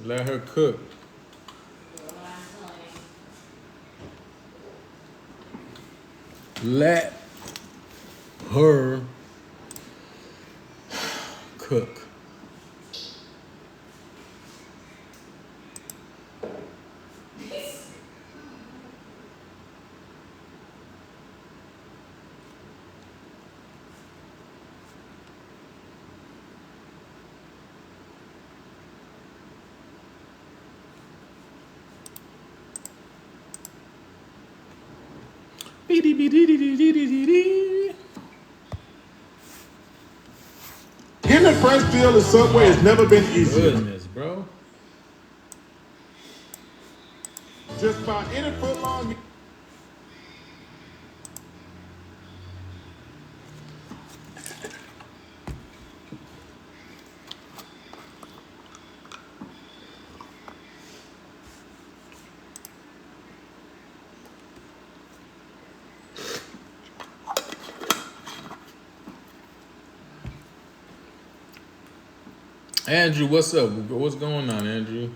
Let her cook. Let her cook. Getting a fresh deal at Subway has never been easier. Goodness, bro. Just buy any foot long. Andrew, what's up? What's going on, Andrew?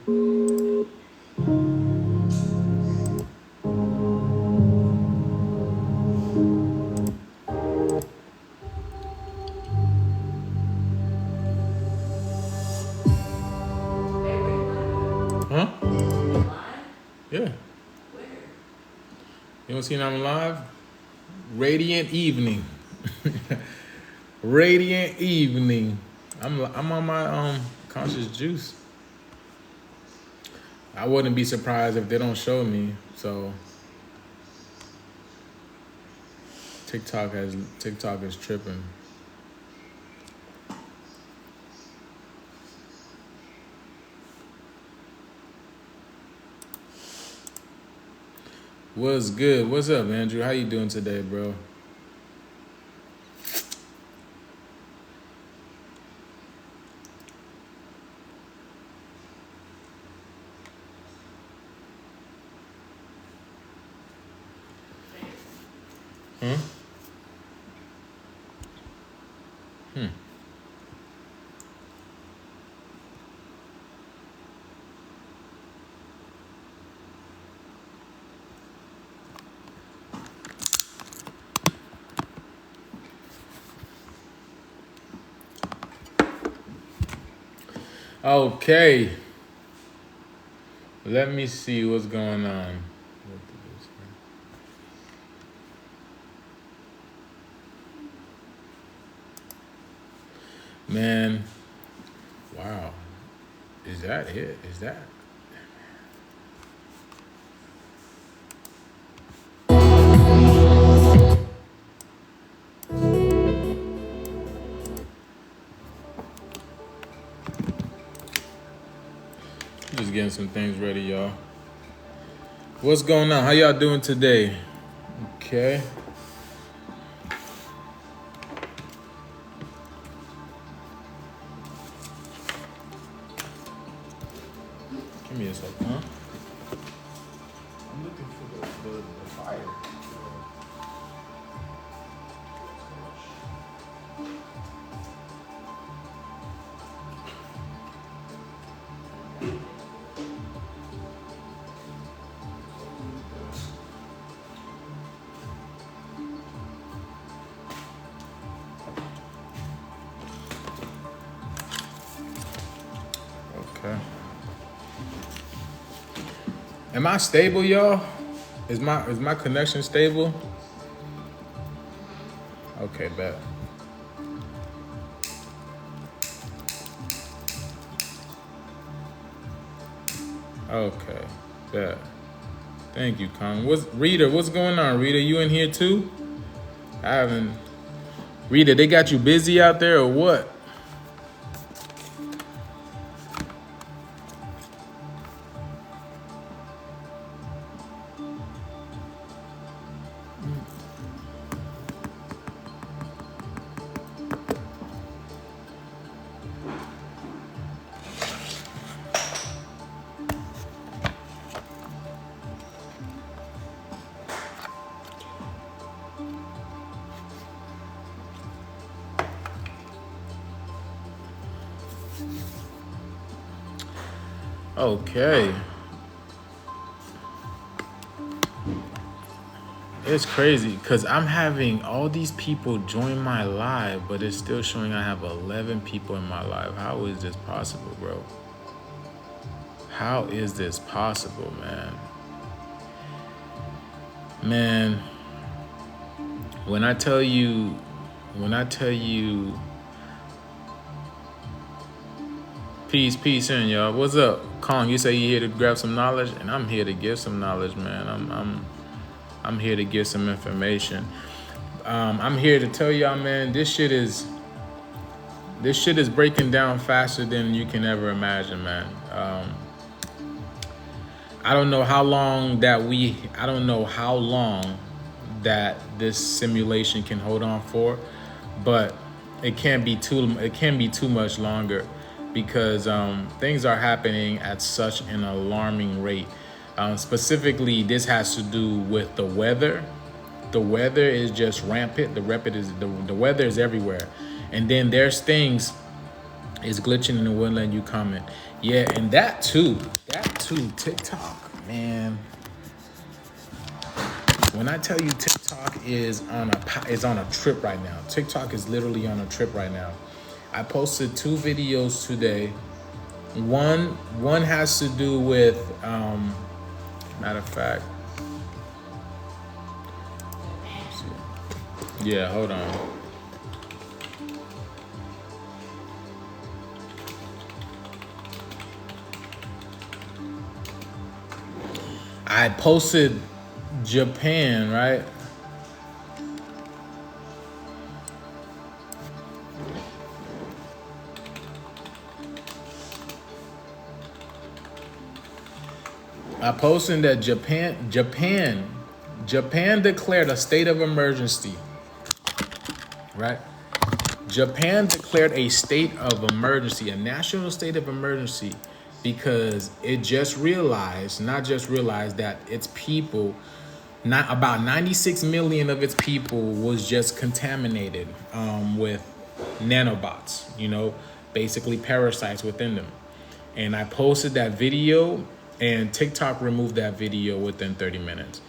Huh? Yeah. You don't see I'm live? Radiant Evening. Radiant Evening. I'm on my conscious juice. I wouldn't be surprised if they don't show me. So TikTok is tripping. What's good? What's up, Andrew? How you doing today, bro? Huh? Okay. Let me see what's going on. Man, wow. Is that it? Is that? Just getting some things ready, y'all. What's going on? How y'all doing today? Okay. Give me a second, huh? I'm looking for the fire. Okay. Am I stable, y'all? Is my connection stable? Okay, bet. Okay, bet. Thank you, Con. Rita, what's going on? Rita, you in here too? I haven't. Rita, they got you busy out there or what? Okay. It's crazy because I'm having all these people join my live, but it's still showing I have 11 people in my live. How is this possible, bro? How is this possible, man? Man, when I tell you, peace in, y'all. What's up? Kong, you say you here to grab some knowledge, and I'm here to give some knowledge, man. I'm here to give some information. I'm here to tell y'all, man, this shit is breaking down faster than you can ever imagine, man. I don't know how long that this simulation can hold on for, but it can't be too much longer because things are happening at such an alarming rate. Specifically, this has to do with the weather. The weather is just rampant. The weather is everywhere. And then there's things is glitching and it wouldn't let you comment. Yeah, and that too, TikTok, man. When I tell you TikTok is on a trip right now. TikTok is literally on a trip right now. I posted 2 videos today. One has to do with matter of fact. Yeah, hold on. I posted Japan, right? I posted that Japan declared a state of emergency, right? Japan declared a state of emergency, a national state of emergency, because it not just realized that its people, not about 96 million of its people was just contaminated with nanobots, basically parasites within them. And I posted that video, and TikTok removed that video within 30 minutes.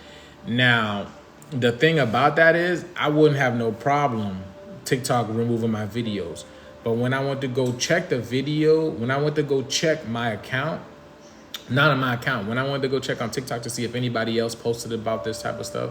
Now, the thing about that is I wouldn't have no problem TikTok removing my videos. But when I went to go check the video, when I went to go check my account, not on my account, when I wanted to go check on TikTok to see if anybody else posted about this type of stuff,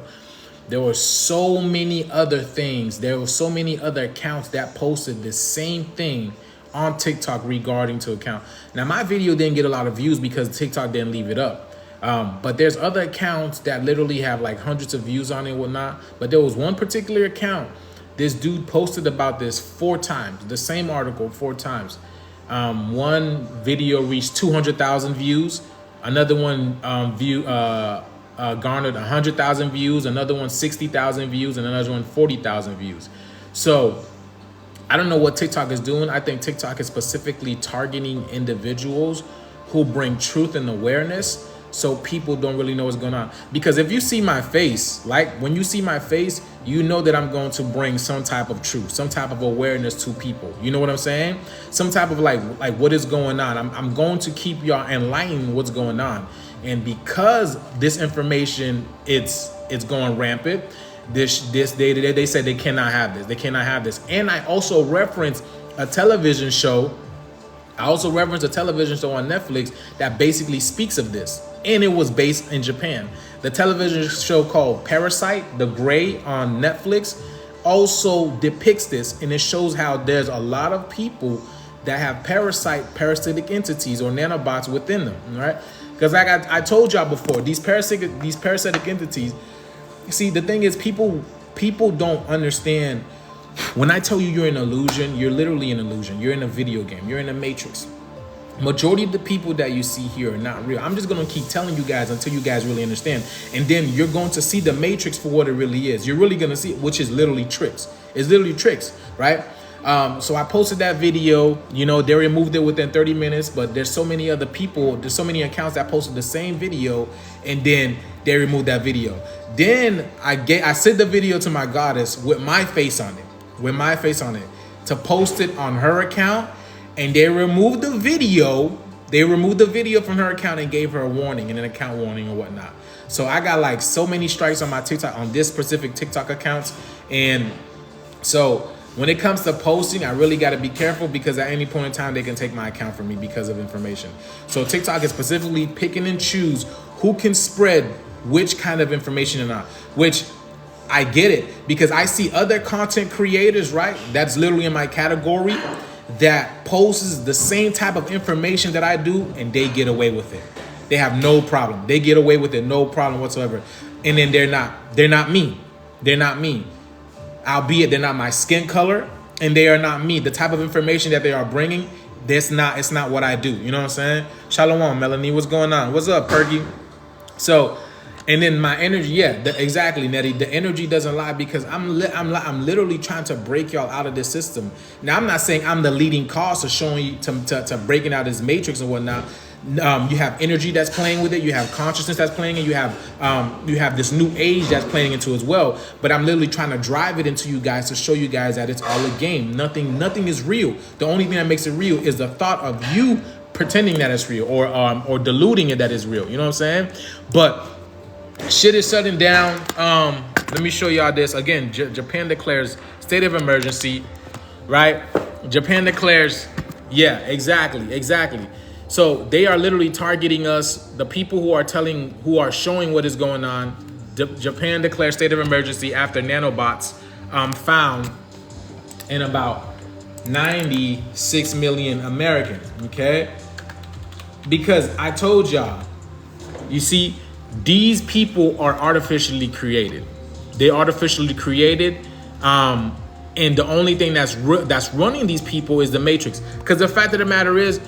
there were so many other things. There were so many other accounts that posted the same thing on TikTok regarding to account. Now, my video didn't get a lot of views because TikTok didn't leave it up. But there's other accounts that literally have like hundreds of views on it and whatnot. But there was one particular account. This dude posted about this 4 times, the same article 4 times. One video reached 200,000 views. Another one garnered 100,000 views. Another one 60,000 views, and another one 40,000 views. So I don't know what TikTok is doing. I think TikTok is specifically targeting individuals who bring truth and awareness, so people don't really know what's going on. Because if you see my face, like when you see my face, you know that I'm going to bring some type of truth, some type of awareness to people. You know what I'm saying? Some type of like what is going on. I'm going to keep y'all enlightened what's going on. And because this information, it's going rampant. They said they cannot have this. They cannot have this. And I also reference a television show. I also referenced a television show on Netflix that basically speaks of this. And it was based in Japan. The television show called Parasite, The Gray on Netflix, also depicts this. And it shows how there's a lot of people that have parasitic entities or nanobots within them, right? Because like I told y'all before, these parasitic entities, see, the thing is people don't understand. When I tell you you're an illusion, you're literally an illusion. You're in a video game. You're in a matrix. Majority of the people that you see here are not real. I'm just going to keep telling you guys until you guys really understand. And then you're going to see the matrix for what it really is. You're really going to see it, which is literally tricks. It's literally tricks, right? So I posted that video, they removed it within 30 minutes, but there's so many other people, there's so many accounts that posted the same video, and then they removed that video. Then I sent the video to my goddess with my face on it, to post it on her account, and they removed the video. They removed the video from her account and gave her a warning and an account warning or whatnot. So I got like so many strikes on my TikTok, on this specific TikTok accounts. And so when it comes to posting, I really got to be careful because at any point in time, they can take my account from me because of information. So TikTok is specifically picking and choose who can spread which kind of information or not, which I get it because I see other content creators, right? That's literally in my category that posts the same type of information that I do and they get away with it. They have no problem. They get away with it, no problem whatsoever. And then they're not me. They're not me. Albeit they're not my skin color and they are not me. The type of information that they are bringing, it's not what I do. You know what I'm saying? Shalom, Melanie. What's going on? What's up, Perky? So, and then my energy, exactly, Nettie. The energy doesn't lie because I'm literally trying to break y'all out of this system. Now, I'm not saying I'm the leading cause of showing you to breaking out this matrix and whatnot. You have energy that's playing with it. You have consciousness that's playing, and you have this new age that's playing into as well. But I'm literally trying to drive it into you guys to show you guys that it's all a game. Nothing is real. The only thing that makes it real is the thought of you pretending that it's real or diluting it that it's real. You know what I'm saying? But shit is shutting down. Let me show y'all this again. Japan declares state of emergency, right? Japan declares, yeah, exactly. So they are literally targeting us, the people who are showing what is going on. Japan declares state of emergency after nanobots found in about 96 million Americans, okay? Because I told y'all, you see, these people are artificially created. They're artificially created. And the only thing that's running these people is the matrix. Because the fact of the matter is,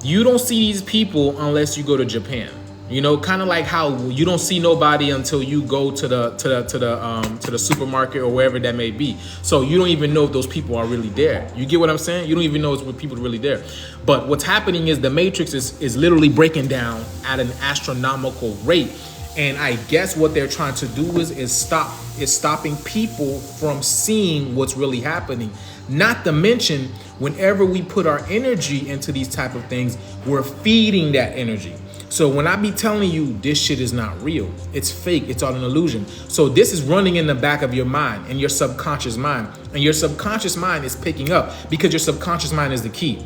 you don't see these people unless you go to Japan. You know, kind of like how you don't see nobody until you go to the supermarket or wherever that may be. So you don't even know if those people are really there. You get what I'm saying? You don't even know if people are really there. But what's happening is the matrix is literally breaking down at an astronomical rate. And I guess what they're trying to do is stopping people from seeing what's really happening. Not to mention, whenever we put our energy into these type of things, we're feeding that energy. So when I be telling you this shit is not real, it's fake, it's all an illusion. So this is running in the back of your mind, in your subconscious mind. And your subconscious mind is picking up because your subconscious mind is the key.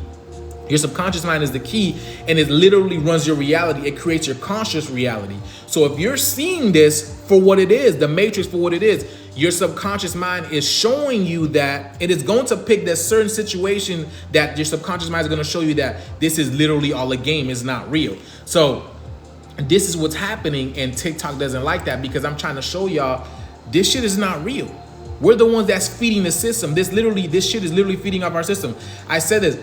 Your subconscious mind is the key, and it literally runs your reality. It creates your conscious reality. So if you're seeing this for what it is, the matrix for what it is, your subconscious mind is showing you that it is going to pick that certain situation that your subconscious mind is going to show you that this is literally all a game. It's not real. So this is what's happening, and TikTok doesn't like that because I'm trying to show y'all this shit is not real. We're the ones that's feeding the system. This shit is literally feeding up our system. I said this.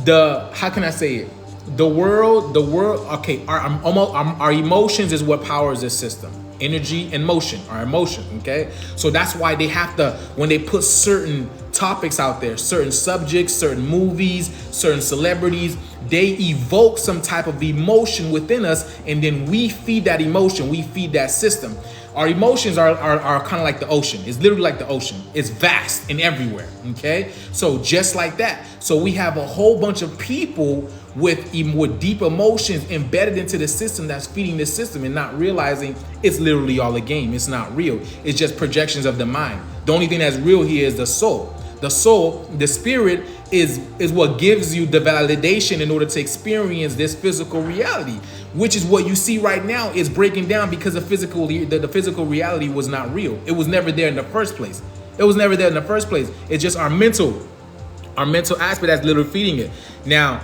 How can I say it? The world, okay, our emotions is what powers this system. Energy and motion, our emotion, okay? So that's why they have to, when they put certain topics out there, certain subjects, certain movies, certain celebrities, they evoke some type of emotion within us, and then we feed that emotion, we feed that system. Our emotions are kind of like the ocean. It's literally like the ocean. It's vast and everywhere, okay? So just like that. So we have a whole bunch of people with deep emotions embedded into the system that's feeding the system and not realizing it's literally all a game. It's not real. It's just projections of the mind. The only thing that's real here is the soul. The soul, the spirit, is what gives you the validation in order to experience this physical reality, which is what you see right now is breaking down because the physical reality was not real. It was never there in the first place. It's just our mental aspect that's literally feeding it. Now,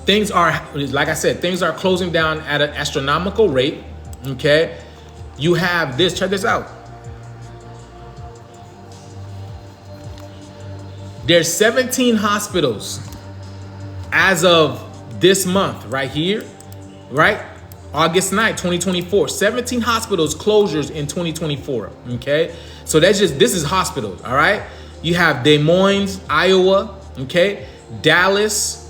things are, like I said, things are closing down at an astronomical rate, okay? You have this, check this out. There's 17 hospitals as of this month right here, right? August 9th, 2024. 17 hospitals closures in 2024, okay? So this is hospitals, all right? You have Des Moines, Iowa, okay? Dallas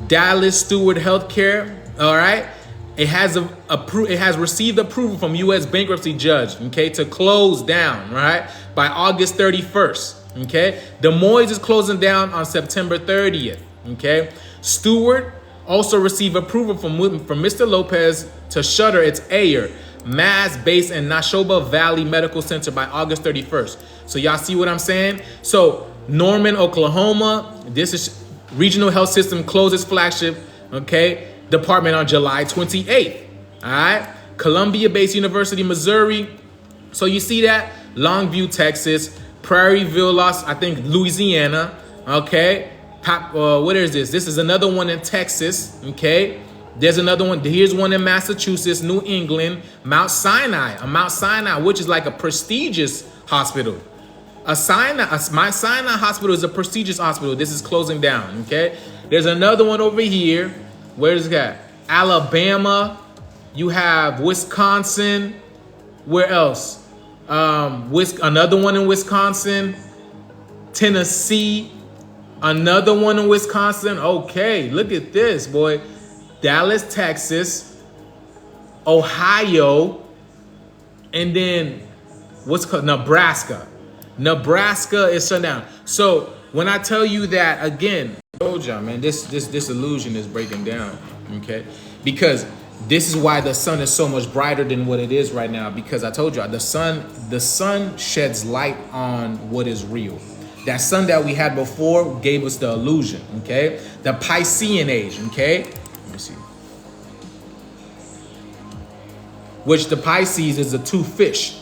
Steward Healthcare, all right? It has received approval from U.S. bankruptcy judge, okay, to close down, right, by August 31st. Okay, Des Moines is closing down on September 30th. Okay, Steward also received approval from Mr. Lopez to shutter its Ayer, Mass Base and Nashoba Valley Medical Center by August 31st. So y'all see what I'm saying? So Norman, Oklahoma, this is Regional Health System closed its flagship, okay, department on July 28th. All right. Columbia-based University, Missouri. So you see that? Longview, Texas. Prairieville, Louisiana. Okay. What is this? This is another one in Texas. Okay. There's another one. Here's one in Massachusetts, New England. Mount Sinai, which is like a prestigious hospital. Mount Sinai Hospital is a prestigious hospital. This is closing down. Okay. There's another one over here. Where's that? Alabama. You have Wisconsin. Where else? Another one in Wisconsin. Tennessee. Another one in Wisconsin. Okay, look at this, boy. Dallas, Texas. Ohio. And then what's called Nebraska. Nebraska is shut down. So when I tell you that, again, I told y'all, man, this illusion is breaking down. Okay? Because this is why the sun is so much brighter than what it is right now. Because I told y'all, the sun sheds light on what is real. That sun that we had before gave us the illusion, okay? The Piscean age, okay? Let me see. Which the Pisces is the two fish.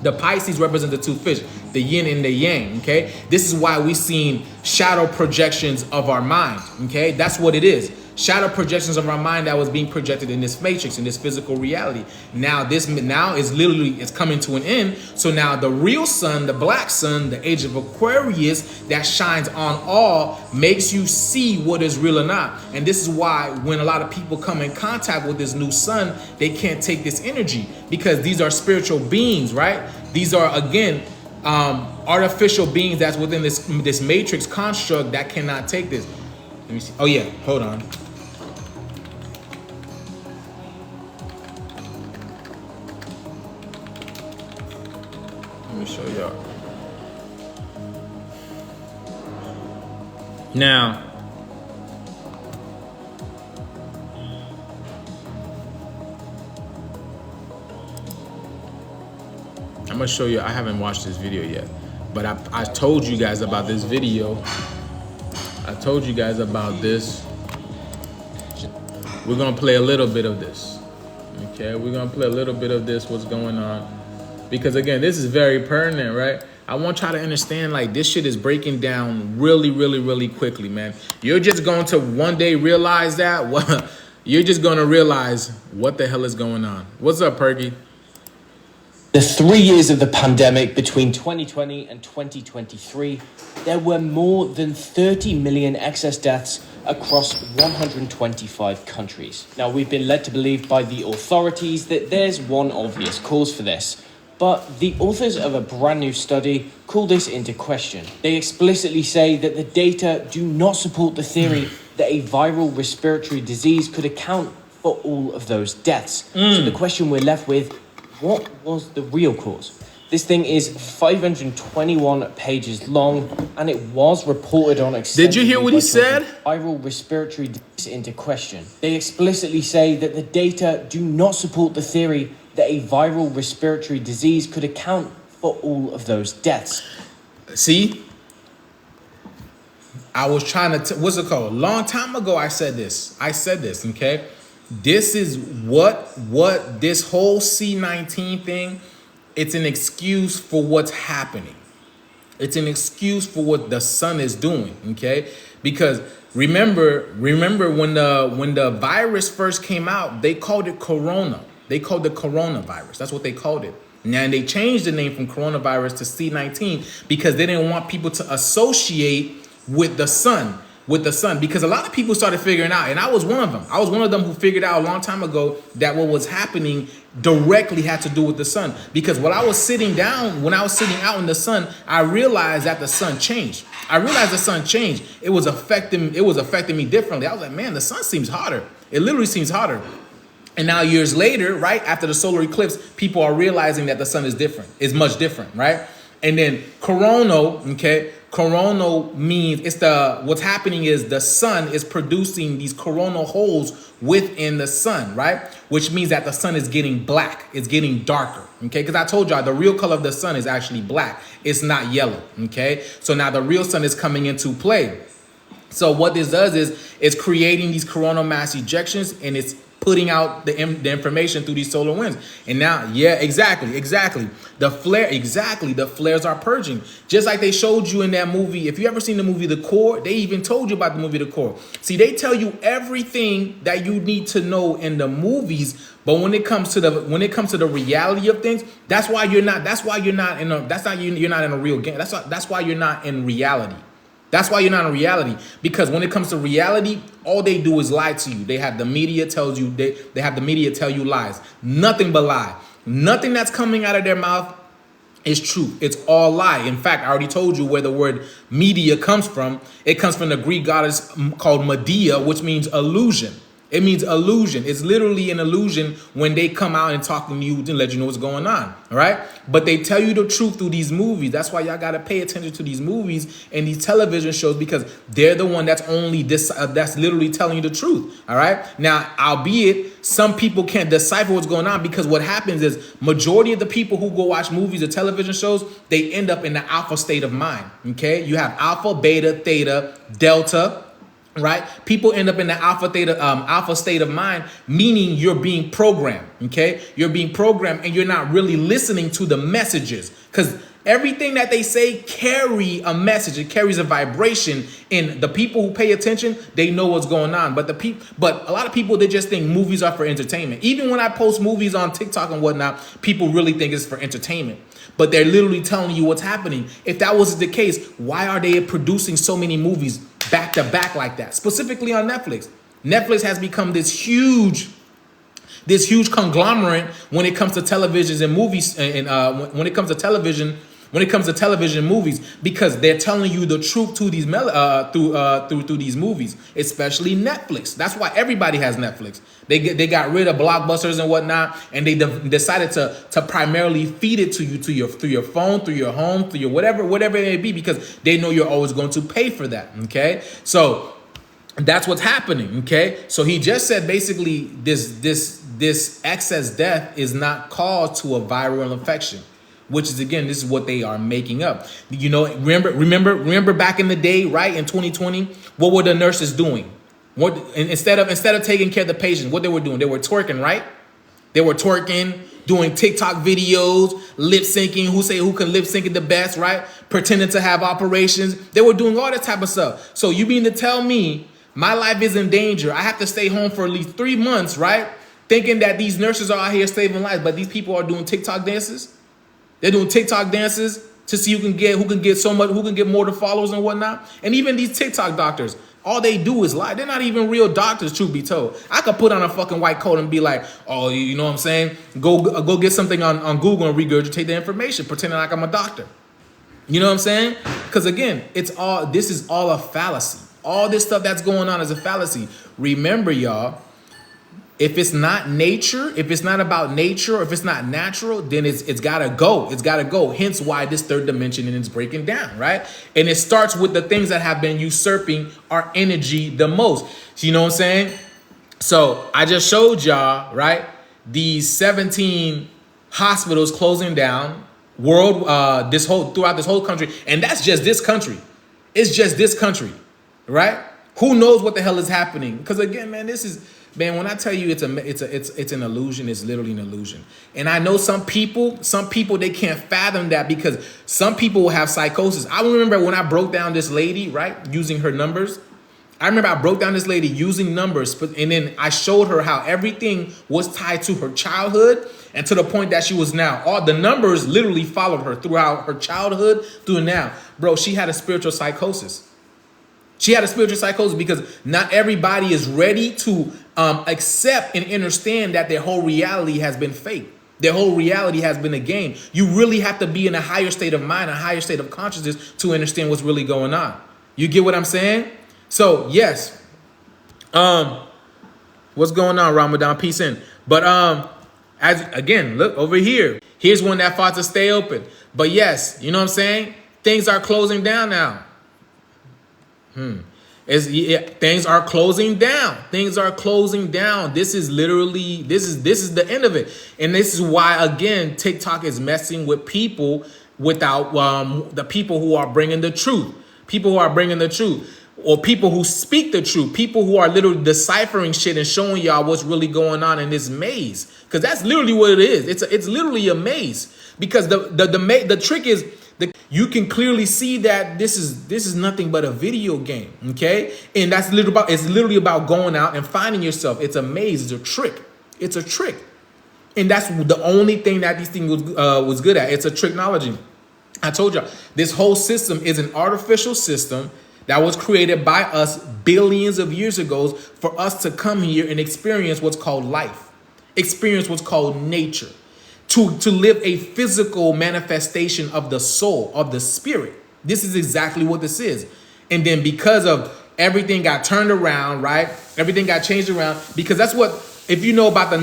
The Pisces represent the two fish, the yin and the yang, okay? This is why we've seen shadow projections of our mind, okay? That's what it is. Shadow projections of our mind that was being projected in this matrix, in this physical reality. Now it's coming to an end. So now the real sun, the black sun, the age of Aquarius that shines on all makes you see what is real or not. And this is why when a lot of people come in contact with this new sun, they can't take this energy because these are spiritual beings, right? These are, again, artificial beings that's within this matrix construct that cannot take this. Let me see. Oh yeah, hold on. Let me show y'all. Now, I'm gonna show you. I haven't watched this video yet, but I told you guys about this video. I told you guys about this. We're gonna play a little bit of this. Okay, we're gonna play a little bit of this. What's going on? Because again, this is very pertinent, right? I want y'all to understand, like, this shit is breaking down really, really, really quickly, man. You're just going to one day realize that. You're just gonna realize what the hell is going on. What's up, Perky? The 3 years of the pandemic between 2020 and 2023, there were more than 30 million excess deaths across 125 countries. Now, we've been led to believe by the authorities that there's one obvious cause for this, but the authors of a brand new study call this into question. They explicitly say that the data do not support the theory that a viral respiratory disease could account for all of those deaths. So the question we're left with, what was the real cause? This thing is 521 pages long, and it was reported on extensively. Did you hear what he said? Viral respiratory disease into question. They explicitly say that the data do not support the theory that a viral respiratory disease could account for all of those deaths. See? I was trying to, what's it called? A long time ago, I said this, okay? This is what this whole C-19 thing, it's an excuse for what's happening. It's an excuse for what the sun is doing, okay? Because remember when the virus first came out, they called it corona. They called it coronavirus. That's what they called it. Now, and they changed the name from coronavirus to C-19 because they didn't want people to associate with the sun. Because a lot of people started figuring out, and I was one of them. I was one of them who figured out a long time ago that what was happening directly had to do with the sun. Because when I was sitting out in the sun, I realized that the sun changed. It was affecting me differently. I was like, man, the sun seems hotter. It literally seems hotter. And now years later, right after the solar eclipse, people are realizing that the sun is different, is much different, right? And then coronal, okay? Coronal means what's happening is the sun is producing these coronal holes within the sun, right? Which means that the sun is getting black. It's getting darker, okay? Because I told y'all the real color of the sun is actually black. It's not yellow, okay? So now the real sun is coming into play. So what this does is it's creating these coronal mass ejections, and it's putting out the information through these solar winds. And now, yeah, exactly. The flares are purging. Just like they showed you in that movie. If you ever seen the movie The Core, they even told you about the movie The Core. See, they tell you everything that you need to know in the movies, but when it comes to the reality of things, you're not in a real game. That's why you're not in reality. That's why you're not in reality, because when it comes to reality, all they do is lie to you. They have the media tells you they have the media tell you lies. Nothing but lie. Nothing that's coming out of their mouth is true. It's all lie. In fact, I already told you where the word media comes from. It comes from the Greek goddess called Medea, which means illusion. It means illusion. It's literally an illusion when they come out and talking to you to let you know what's going on. All right. But they tell you the truth through these movies. That's why y'all got to pay attention to these movies and these television shows, because they're the one that's that's literally telling you the truth. All right. Now, albeit some people can't decipher what's going on, because what happens is majority of the people who go watch movies or television shows, they end up in the alpha state of mind. OK, you have alpha, beta, theta, delta. Right? People end up in the alpha state of mind, meaning you're being programmed. Okay, you're being programmed, and you're not really listening to the messages, because everything that they say carry a message. It carries a vibration. And the people who pay attention, they know what's going on. But a lot of people, they just think movies are for entertainment. Even when I post movies on TikTok and whatnot, people really think it's for entertainment. But they're literally telling you what's happening. If that was the case, why are they producing so many movies back to back like that? Specifically on Netflix. Netflix has become this huge conglomerate when it comes to televisions and movies, and when it comes to television movies, because they're telling you the truth to these through these movies, especially Netflix. That's why everybody has Netflix. They got rid of blockbusters and whatnot, and they decided to primarily feed it to you through your phone, through your home, through your whatever it may be, because they know you're always going to pay for that. Okay, so that's what's happening. Okay, so he just said basically this excess death is not caused to a viral infection, which is, again, this is what they are making up. You know, remember back in the day, right? In 2020, what were the nurses doing? What instead of taking care of the patients, what they were doing? They were twerking, right? They were twerking, doing TikTok videos, lip syncing. Who can lip sync it the best, right? Pretending to have operations. They were doing all that type of stuff. So you mean to tell me my life is in danger? I have to stay home for at least 3 months, right? Thinking that these nurses are out here saving lives, but these people are doing TikTok dances. They're doing TikTok dances to see who can get more to followers and whatnot. And even these TikTok doctors, all they do is lie. They're not even real doctors, truth be told. I could put on a fucking white coat and be like, oh, you know what I'm saying? Go get something on Google and regurgitate the information, pretending like I'm a doctor. You know what I'm saying? Because again, this is all a fallacy. All this stuff that's going on is a fallacy. Remember, y'all, if it's not nature, if it's not about nature, or if it's not natural, then it's gotta go. It's gotta go. Hence why this third dimension is breaking down, right? And it starts with the things that have been usurping our energy the most. You know what I'm saying? So I just showed y'all, right? These 17 hospitals closing down throughout this whole country, and that's just this country. It's just this country, right? Who knows what the hell is happening? Because again, man, when I tell you it's an illusion, it's literally an illusion. And I know some people, they can't fathom that, because some people will have psychosis. I remember when I broke down this lady, right, using her numbers. I remember I broke down this lady using numbers, and then I showed her how everything was tied to her childhood, and to the point that she was now. All the numbers literally followed her throughout her childhood through now. Bro, she had a spiritual psychosis. She had a spiritual psychosis because not everybody is ready to accept and understand that their whole reality has been fake. Their whole reality has been a game. You really have to be in a higher state of mind, a higher state of consciousness to understand what's really going on. You get what I'm saying? So, yes. What's going on, Ramadan? Peace in. But as again, look over here. Here's one that fought to stay open. But yes, you know what I'm saying? Things are closing down now. Things are closing down. Things are closing down. This is literally, this is the end of it. And this is why, again, TikTok is messing with people without the people who are bringing the truth. People who are bringing the truth. Or people who speak the truth. People who are literally deciphering shit and showing y'all what's really going on in this maze. Because that's literally what it is. It's literally a maze. Because the trick is, you can clearly see that this is nothing but a video game, okay? And that's literally about going out and finding yourself. It's a maze. It's a trick. It's a trick, and that's the only thing that these things was good at. It's a technology. I told you this whole system is an artificial system that was created by us billions of years ago for us to come here and experience what's called life, experience what's called nature. To live a physical manifestation of the soul, of the spirit. This is exactly what this is. And then because of everything got turned around, right? Everything got changed around, because that's what, if you know about the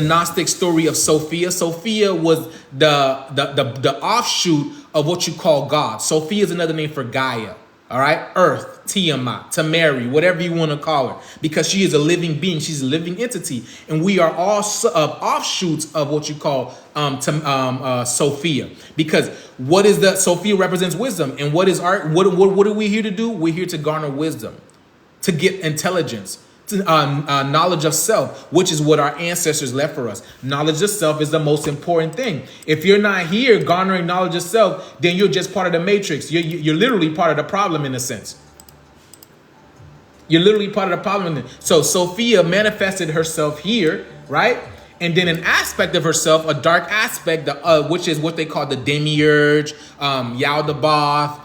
Gnostic story of Sophia. Sophia was the offshoot of what you call God. Sophia is another name for Gaia. All right, Earth, Tiamat, Tamari, whatever you want to call her, because she is a living being. She's a living entity, and we are all offshoots of what you call Sophia. Because what is the Sophia represents wisdom, and what is art? What are we here to do? We're here to garner wisdom, to get intelligence, to knowledge of self, which is what our ancestors left for us. Knowledge of self is the most important thing. If you're not here garnering knowledge of self, then you're just part of the matrix. You're literally part of the problem in a sense. You're literally part of the problem. So Sophia manifested herself here, right? And then an aspect of herself, a dark aspect, which is what they call the demiurge, Yaldabaoth,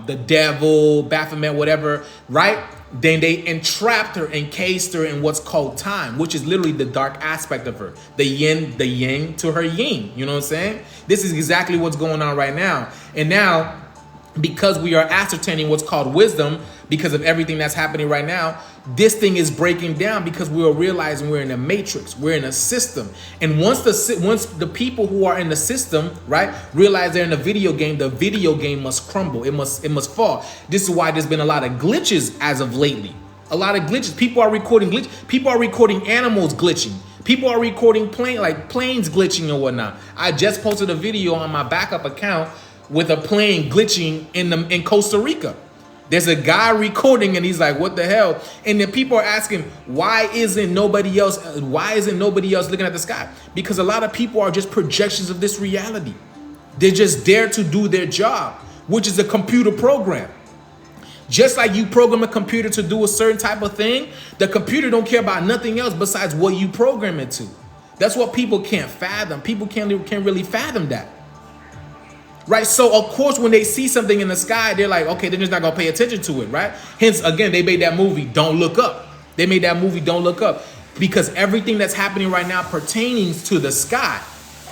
the devil, Baphomet, whatever, right? Then they entrapped her, encased her in what's called time, which is literally the dark aspect of her. The yin, the yang to her yin. You know what I'm saying? This is exactly what's going on right now. And now, because we are ascertaining what's called wisdom, because of everything that's happening right now, this thing is breaking down because we are realizing we're in a matrix, we're in a system. And once the people who are in the system, right, realize they're in a video game must crumble. It must fall. This is why there's been a lot of glitches as of lately. A lot of glitches. People are recording animals glitching. People are recording planes glitching and whatnot. I just posted a video on my backup account with a plane glitching in Costa Rica. There's a guy recording and he's like, what the hell? And then people are asking, why isn't nobody else looking at the sky? Because a lot of people are just projections of this reality. They're just there to do their job, which is a computer program. Just like you program a computer to do a certain type of thing, the computer don't care about nothing else besides what you program it to. That's what people can't fathom. People can't really fathom that. Right, so of course when they see something in the sky, they're like, okay, they're just not gonna pay attention to it, right? Hence, again, they made that movie, Don't Look Up. They made that movie, Don't Look Up, because everything that's happening right now pertains to the sky.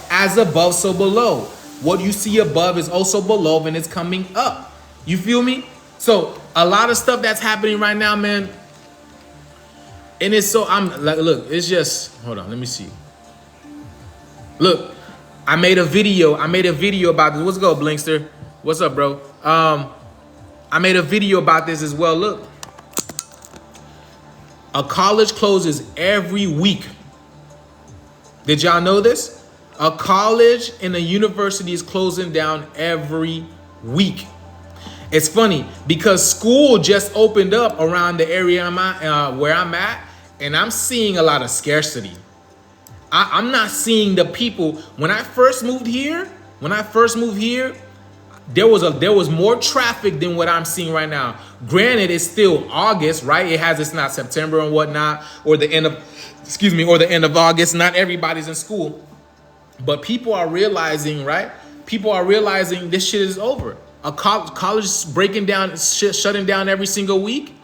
As above, so below. What you see above is also below, and it's coming up. You feel me? So a lot of stuff that's happening right now, man. And it's so, I'm like, look, it's just, hold on, let me see. Look. I made a video about this. What's good, Blinkster? What's up, bro? I made a video about this as well. Look, a college closes every week. Did y'all know this? A college and a university is closing down every week. It's funny because school just opened up around the area where I'm at, and I'm seeing a lot of scarcity. I'm not seeing the people. When I first moved here, there was more traffic than what I'm seeing right now. Granted, it's still August, right? It's not September and whatnot, or the end of August. Not everybody's in school, but people are realizing, right? People are realizing this shit is over. A college is breaking down, shutting down every single week.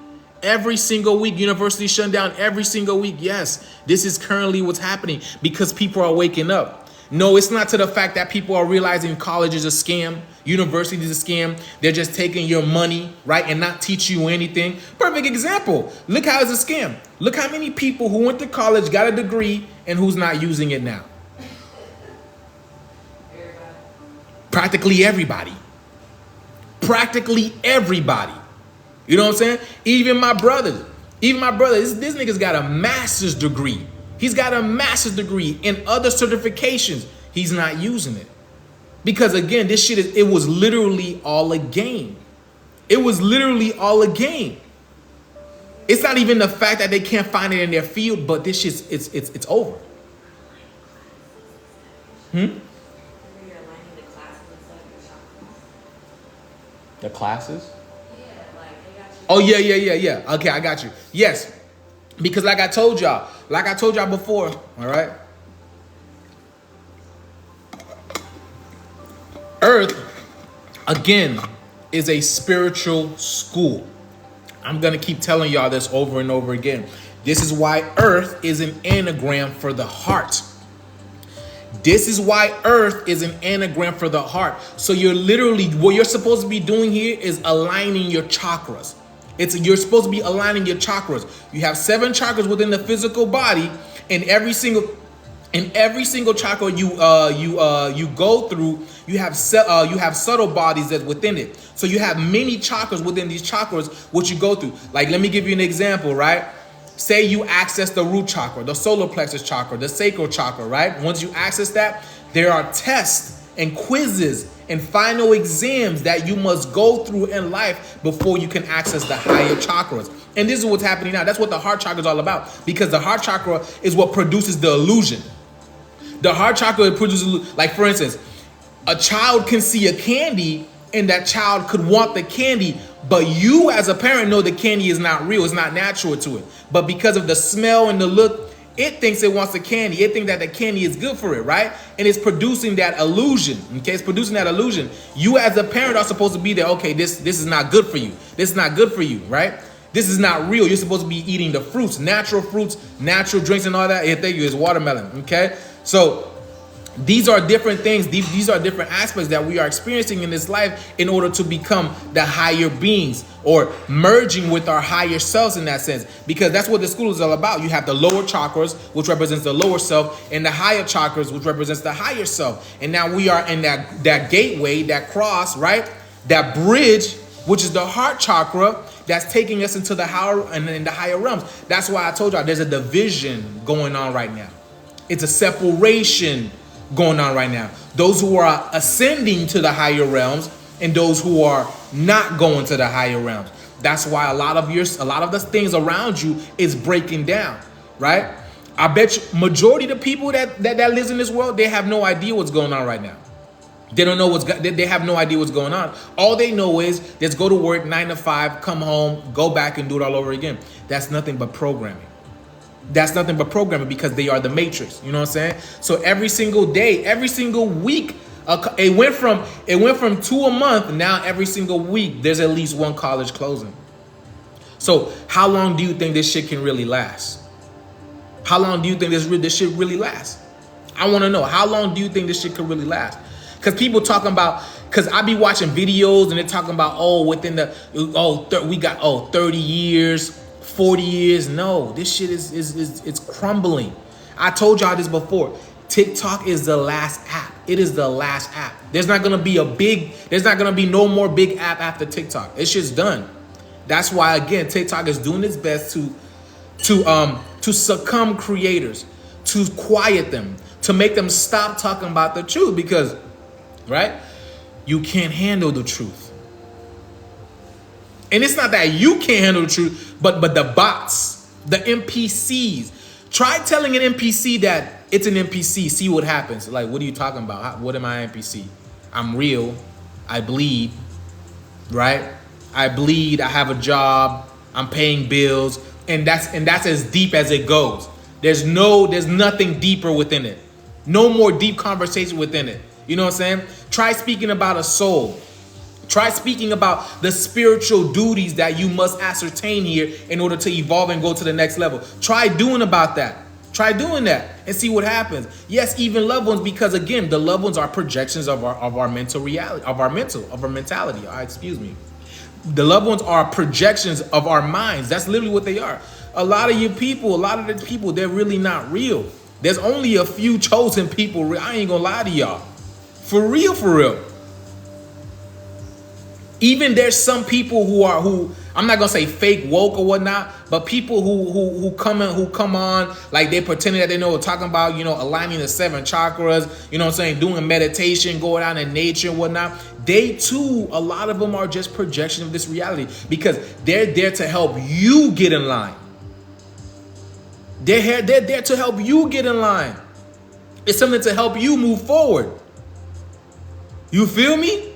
Every single week, universities shut down every single week. Yes, this is currently what's happening because people are waking up. No, it's not to the fact that people are realizing college is a scam, university is a scam. They're just taking your money, right, and not teach you anything. Perfect example. Look how it's a scam. Look how many people who went to college, got a degree, and who's not using it now. Practically everybody. Practically everybody. You know what I'm saying? Even my brother, this nigga's got a master's degree. He's got a master's degree in other certifications. He's not using it. Because again, this shit it was literally all a game. It was literally all a game. It's not even the fact that they can't find it in their field, but this shit's it's over. The classes? Oh yeah. Okay, I got you. Yes. Because like I told y'all before, all right? Earth, again, is a spiritual school. I'm going to keep telling y'all this over and over again. This is why Earth is an anagram for the heart. This is why Earth is an anagram for the heart. So you're literally, what you're supposed to be doing here is aligning your chakras. You're supposed to be aligning your chakras. You have 7 chakras within the physical body, and every single chakra you go through, you have subtle bodies that's within it. So you have many chakras within these chakras, which you go through. Like, let me give you an example, right? Say you access the root chakra, the solar plexus chakra, the sacral chakra, right? Once you access that, there are tests and quizzes and final exams that you must go through in life before you can access the higher chakras. And this is what's happening now. That's what the heart chakra is all about, because the heart chakra is what produces the illusion. The heart chakra produces, like for instance, a child can see a candy and that child could want the candy, but you as a parent know the candy is not real, it's not natural to it. But because of the smell and the look, it thinks it wants the candy. It thinks that the candy is good for it, right? And it's producing that illusion, okay? It's producing that illusion. You as a parent are supposed to be there, okay, this is not good for you. This is not good for you, right? This is not real. You're supposed to be eating the fruits, natural drinks and all that. Yeah, thank you, it's watermelon, okay? So these are different things. These are different aspects that we are experiencing in this life in order to become the higher beings, or merging with our higher selves in that sense, because that's what the school is all about. You have the lower chakras, which represents the lower self, and the higher chakras, which represents the higher self. And now we are in that gateway, that cross, right? That bridge, which is the heart chakra, that's taking us into the higher realms. That's why I told y'all there's a division going on right now. It's a separation going on right now. Those who are ascending to the higher realms and those who are not going to the higher realms. That's why a lot of the things around you is breaking down, right? I bet you majority of the people that lives in this world, they have no idea what's going on right now. They don't know they have no idea what's going on. All they know is just go to work 9 to 5, come home, go back and do it all over again. That's nothing but programming. That's nothing but programming, because they are the matrix. You know what I'm saying? So every single day, every single week, it went from 2 a month. Now every single week, there's at least one college closing. So how long do you think this shit can really last? How long do you think this shit really lasts? I want to know, how long do you think this shit could really last? Because people talking about, because I be watching videos and they're talking about, we got 30 years. 40 years. No, this shit is crumbling. I told y'all this before. TikTok is the last app. It is the last app. There's not gonna be no more big app after TikTok. It's just done. That's why, again, TikTok is doing its best to succumb creators, to quiet them, to make them stop talking about the truth, because, right, you can't handle the truth. And it's not that you can't handle the truth, but the bots, the NPCs. Try telling an NPC that it's an NPC. See what happens. Like, what are you talking about? What am I an NPC? I'm real. I bleed. Right? I bleed. I have a job. I'm paying bills. And that's as deep as it goes. There's nothing deeper within it. No more deep conversation within it. You know what I'm saying? Try speaking about a soul. Try speaking about the spiritual duties that you must ascertain here in order to evolve and go to the next level. Try doing about that. Try doing that and see what happens. Yes, even loved ones, because again, the loved ones are projections of our mental reality, of our mentality. Excuse me. The loved ones are projections of our minds. That's literally what they are. A lot of the people, they're really not real. There's only a few chosen people. I ain't gonna lie to y'all. For real. Even there's some people who I'm not gonna say fake woke or whatnot, but people who come on like they pretending that they know what talking about, aligning the 7 chakras, you know what I'm saying, doing meditation, going out in nature and whatnot. They too, a lot of them are just projection of this reality because they're there to help you get in line. They're there to help you get in line. It's something to help you move forward. You feel me?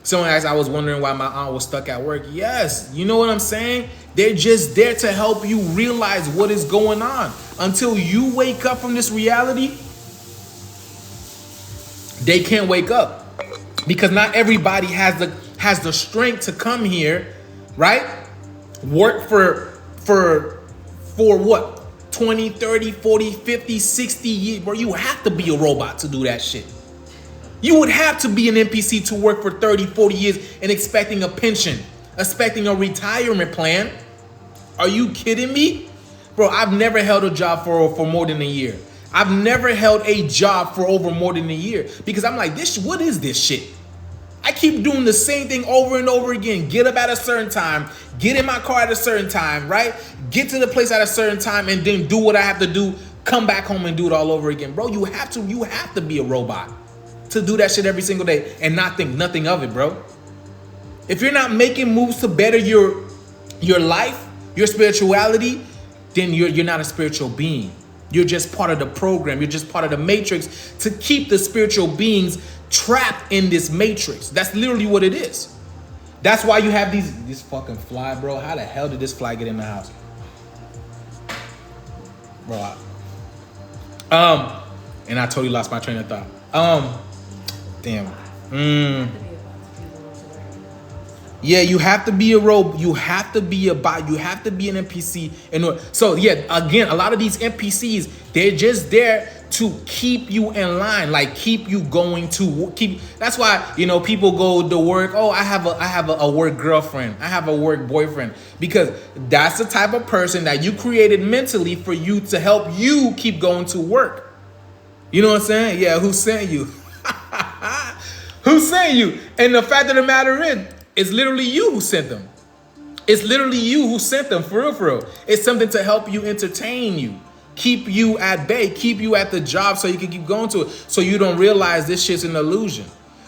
Someone asked, I was wondering why my aunt was stuck at work. Yes, you know what I'm saying? They're just there to help you realize what is going on. Until you wake up from this reality, they can't wake up. Because not everybody has the strength to come here, right? Work for what? 20, 30, 40, 50, 60 years. Bro, you have to be a robot to do that shit. You would have to be an NPC to work for 30, 40 years and expecting a pension, expecting a retirement plan. Are you kidding me? Bro, I've never held a job for more than a year. I've never held a job for over more than a year because I'm like, what is this shit? I keep doing the same thing over and over again. Get up at a certain time, get in my car at a certain time, right? Get to the place at a certain time and then do what I have to do, come back home and do it all over again. Bro, you have to be a robot to do that shit every single day and not think nothing of it, bro. If you're not making moves to better your life, your spirituality, then you're not a spiritual being. You're just part of the program. You're just part of the matrix to keep the spiritual beings trapped in this matrix. That's literally what it is. That's why you have this fucking fly, bro. How the hell did this fly get in the house? Bro, and I totally lost my train of thought. Damn. Yeah, you have to be a robot. You have to be a bot. You have to be an NPC. So yeah, again, a lot of these NPCs, they're just there to keep you in line, like keep you going to keep. That's why people go to work. Oh, I have a work girlfriend. I have a work boyfriend because that's the type of person that you created mentally for you to help you keep going to work. You know what I'm saying? Yeah, who sent you? Who sent you? And the fact of the matter is, it's literally you who sent them. It's literally you who sent them, for real, for real. It's something to help you, entertain you, keep you at bay, keep you at the job so you can keep going to it, so you don't realize this shit's an illusion.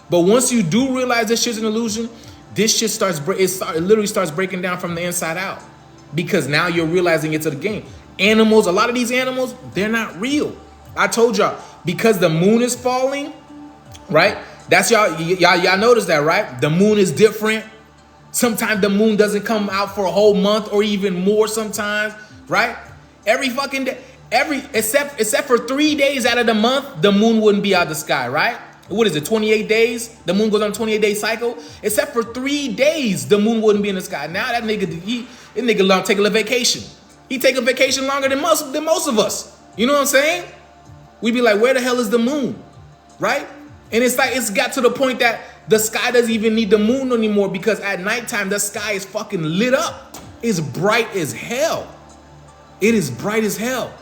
But once you do realize this shit's an illusion, this shit literally starts breaking down from the inside out because now you're realizing it's a game. Animals, a lot of these animals, they're not real. I told y'all, because the moon is falling, right? That's y'all notice that, right? The moon is different. Sometimes the moon doesn't come out for a whole month or even more sometimes, right? Every fucking day, except for 3 days out of the month, the moon wouldn't be out of the sky, right? What is it, 28 days? The moon goes on a 28-day cycle. Except for 3 days, the moon wouldn't be in the sky. Now that nigga, take a vacation. He take a vacation longer than most of us. You know what I'm saying? We be like, where the hell is the moon, right? And it's like, it's got to the point that the sky doesn't even need the moon anymore because at nighttime, the sky is fucking lit up. It's bright as hell. It is bright as hell.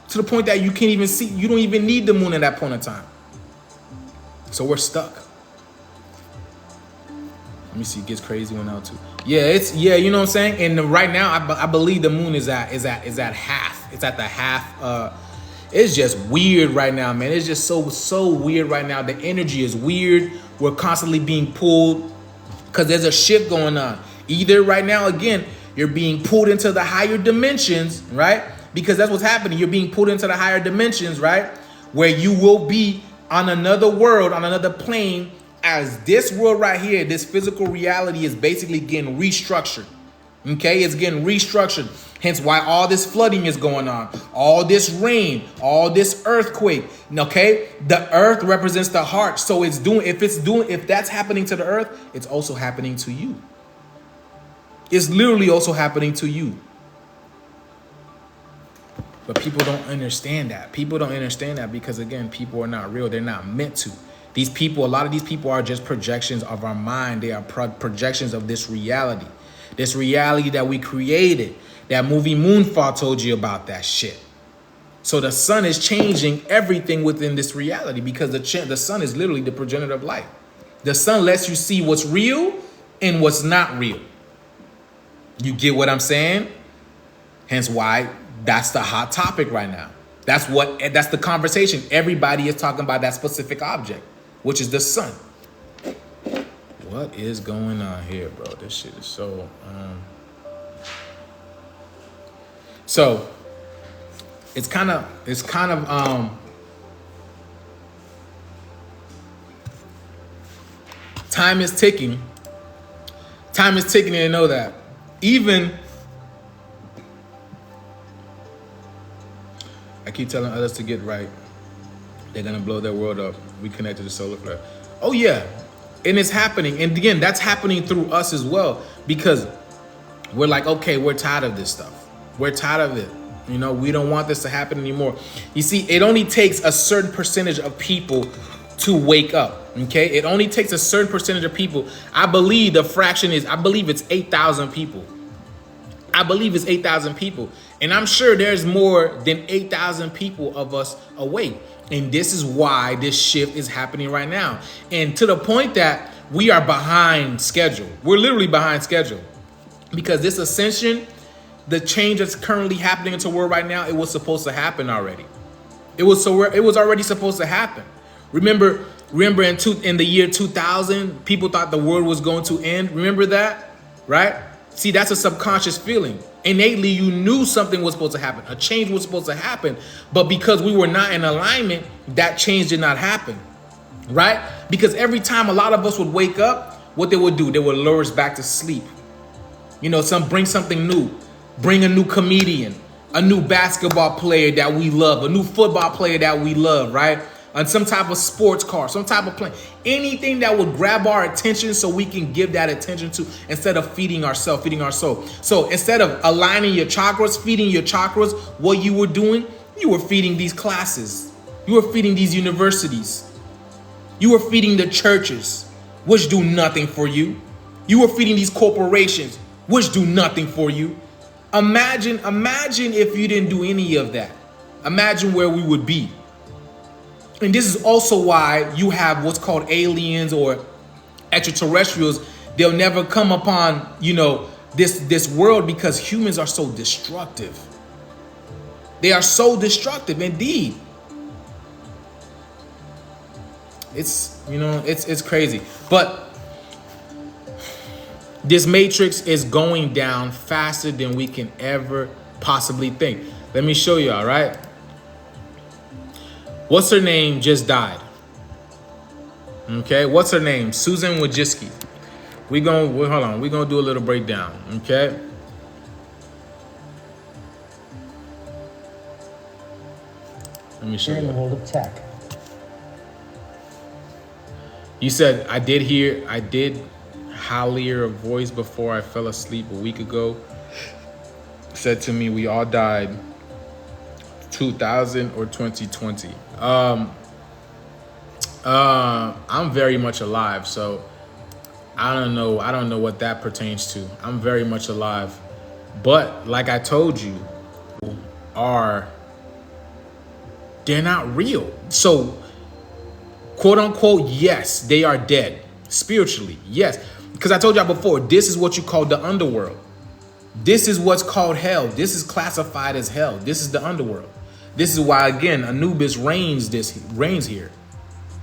To the point that you can't even see, you don't even need the moon at that point in time. So we're stuck. Let me see, it gets crazy one out too. Yeah, you know what I'm saying? And right now, I believe the moon is at half. It's at the half. It's just weird right now, man. It's just so weird right now. The energy is weird. We're constantly being pulled because there's a shift going on. Either right now, again, you're being pulled into the higher dimensions, right? Because that's what's happening. You're being pulled into the higher dimensions, right? Where you will be on another world, on another plane, as this world right here, this physical reality is basically getting restructured. Okay, it's getting restructured. Hence why all this flooding is going on, all this rain, all this earthquake. Okay, the earth represents the heart. So if that's happening to the earth, it's also happening to you. It's literally also happening to you. But people don't understand that. People don't understand that because, again, people are not real. They're not meant to. These people, a lot of these people are just projections of our mind. They are projections of this reality. This reality that we created. That movie Moonfall told you about that shit. So the sun is changing everything within this reality because the sun is literally the progenitor of life. The sun lets you see what's real and what's not real. You get what I'm saying? Hence why that's the hot topic right now. That's the conversation. Everybody is talking about that specific object, which is the sun. What is going on here, bro? This shit is so so it's kind of time is ticking. Time is ticking, and you know that. Even I keep telling others to get right. They're gonna blow their world up. We connected to solar flare. Oh yeah, and it's happening. And again, that's happening through us as well, because we're like, okay, we're tired of this stuff. We're tired of it. You know, we don't want this to happen anymore. You see, it only takes a certain percentage of people to wake up. Okay, it only takes a certain percentage of people. I believe the fraction is, I believe it's 8,000 people. I believe it's 8,000 people. And I'm sure there's more than 8,000 people of us awake. And this is why this shift is happening right now. And to the point that we are behind schedule. We're literally behind schedule. Because this ascension, the change that's currently happening into the world right now, it was supposed to happen already. It was already supposed to happen. Remember in the year 2000, people thought the world was going to end. Remember that, right? See, that's a subconscious feeling. Innately, you knew something was supposed to happen. A change was supposed to happen. But because we were not in alignment, that change did not happen, right? Because every time a lot of us would wake up, what they would do, they would lure us back to sleep. You know, bring something new. Bring a new comedian, a new basketball player that we love, a new football player that we love, right? On some type of sports car, some type of plane, anything that would grab our attention so we can give that attention to, instead of feeding ourselves, feeding our soul. So instead of aligning your chakras, feeding your chakras, what you were doing, you were feeding these classes. You were feeding these universities. You were feeding the churches, which do nothing for you. You were feeding these corporations, which do nothing for you. Imagine if you didn't do any of that. Imagine where we would be. And this is also why you have what's called aliens or extraterrestrials. They'll never come upon, you know, this world, because humans are so destructive. They are so destructive indeed. It's, you know, it's crazy. But this matrix is going down faster than we can ever possibly think. Let me show you, all right? What's her name just died? Okay, what's her name? Susan Wojcicki. Hold on. We're gonna do a little breakdown. Okay. Let me show you. In the world of tech. You said I did hear a voice before I fell asleep a week ago. Said to me, we all died 2000 or 2020. I'm very much alive, so I don't know what that pertains to. I'm very much alive, but like I told you, they're not real. So quote unquote, yes, they are dead spiritually. Yes, because I told y'all before, this is what you call the underworld. This is what's called hell. This is classified as hell. This is the underworld. This is why, again, Anubis reigns here.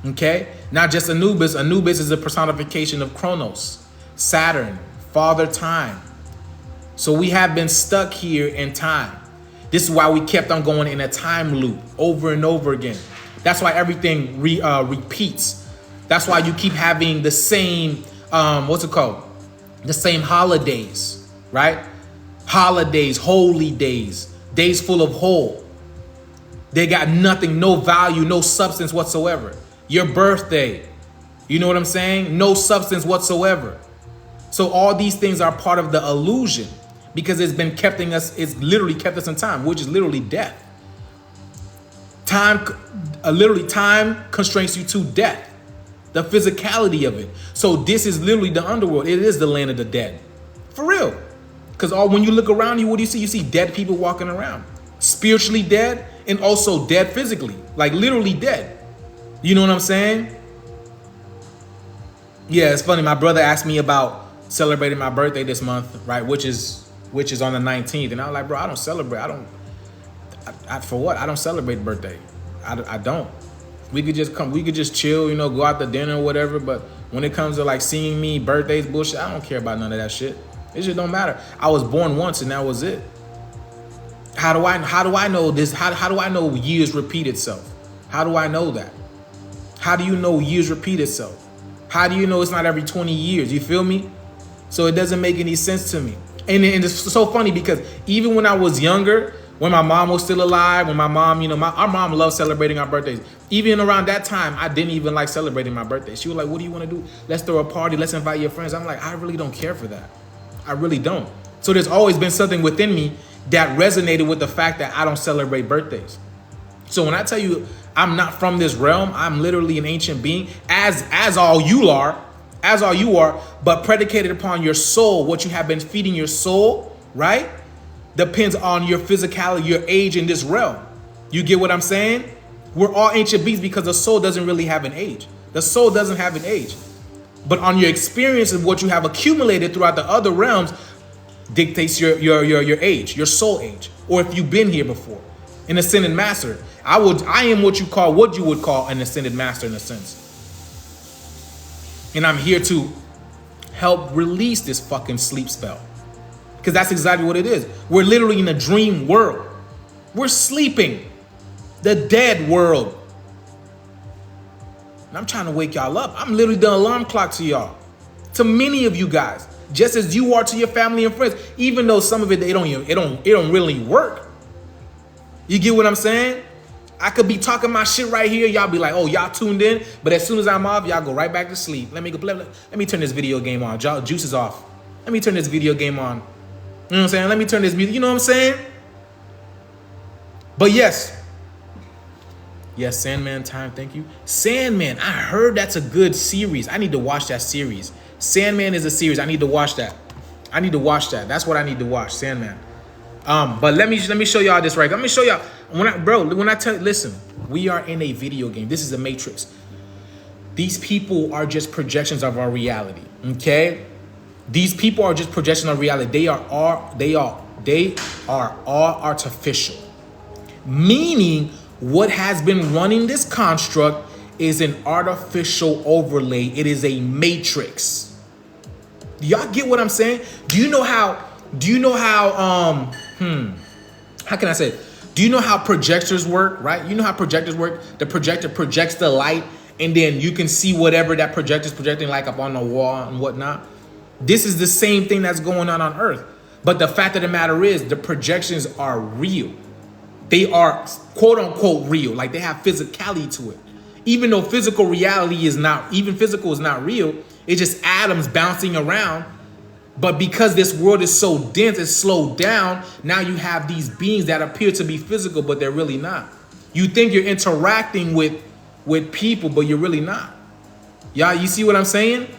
Okay? Not just Anubis. Anubis is a personification of Kronos, Saturn, Father Time. So we have been stuck here in time. This is why we kept on going in a time loop over and over again. That's why everything repeats. That's why you keep having the same, the same holidays, right? Holidays, holy days, days full of whole. They got nothing, no value, no substance whatsoever. Your birthday, you know what I'm saying? No substance whatsoever. So all these things are part of the illusion, because it's literally kept us in time, which is literally death. Time constrains you to death, the physicality of it. So this is literally the underworld. It is the land of the dead, for real. Because when you look around you, what do you see? You see dead people walking around, spiritually dead and also dead physically, like literally dead. You know what I'm saying? Yeah, it's funny. My brother asked me about celebrating my birthday this month, right? Which is on the 19th. And I was like, bro, I don't celebrate. For what? I don't celebrate birthday. I don't. We could just chill, go out to dinner or whatever. But when it comes to like seeing me, birthdays, bullshit, I don't care about none of that shit. It just don't matter. I was born once and that was it. How do I know this? How do I know years repeat itself? How do I know that? How do you know years repeat itself? How do you know it's not every 20 years? You feel me? So it doesn't make any sense to me. And it's so funny because even when I was younger, when my mom was still alive, when my mom, our mom loved celebrating our birthdays. Even around that time, I didn't even like celebrating my birthday. She was like, what do you want to do? Let's throw a party. Let's invite your friends. I'm like, I really don't care for that. I really don't. So there's always been something within me that resonated with the fact that I don't celebrate birthdays. So when I tell you I'm not from this realm, I'm literally an ancient being, as all you are, but predicated upon your soul, what you have been feeding your soul, right? Depends on your physicality, your age in this realm. You get what I'm saying? We're all ancient beings because the soul doesn't really have an age. The soul doesn't have an age. But on your experience of what you have accumulated throughout the other realms dictates your age, your soul age, or if you've been here before. An ascended master. I am what you would call an ascended master in a sense. And I'm here to help release this fucking sleep spell. Because that's exactly what it is. We're literally in a dream world. We're sleeping. The dead world. And I'm trying to wake y'all up. I'm literally the alarm clock to y'all. To many of you guys. Just as you are to your family and friends. Even though some of it, it don't really work. You get what I'm saying? I could be talking my shit right here. Y'all be like, oh, y'all tuned in. But as soon as I'm off, y'all go right back to sleep. Let me turn this video game on. Juice is off. Let me turn this video game on. You know what I'm saying? Let me turn this music. You know what I'm saying? But yes, Sandman time. Thank you. Sandman. I heard that's a good series. I need to watch that series. Sandman is a series. I need to watch that. That's what I need to watch. Sandman. But let me show y'all this right. Let me show y'all listen, we are in a video game. This is a Matrix. These people are just projections of our reality. Okay? These people are just projections of reality. They are all artificial. Meaning what has been running this construct is an artificial overlay. It is a matrix. Y'all get what I'm saying? Do you know how can I say it? Do you know how projectors work, right? You know how projectors work? The projector projects the light and then you can see whatever that projector is projecting like up on the wall and whatnot. This is the same thing that's going on Earth. But the fact of the matter is the projections are real. They are quote unquote real. Like they have physicality to it. Even though physical is not real, it's just atoms bouncing around. But because this world is so dense, it's slowed down, now you have these beings that appear to be physical, but they're really not. You think you're interacting with people, but you're really not. Y'all, you see what I'm saying?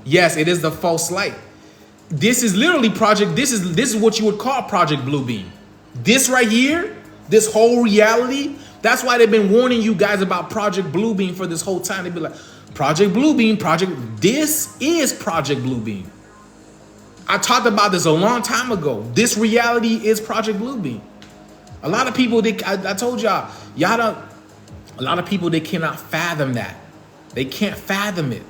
Yes, it is the false light. This is literally this is what you would call Project Bluebeam. This right here, this whole reality, that's why they've been warning you guys about Project Bluebeam for this whole time. They'd be like, Project Bluebeam, this is Project Bluebeam. I talked about this a long time ago. This reality is Project Bluebeam. A lot of people, I told y'all, a lot of people, they cannot fathom that. They can't fathom it.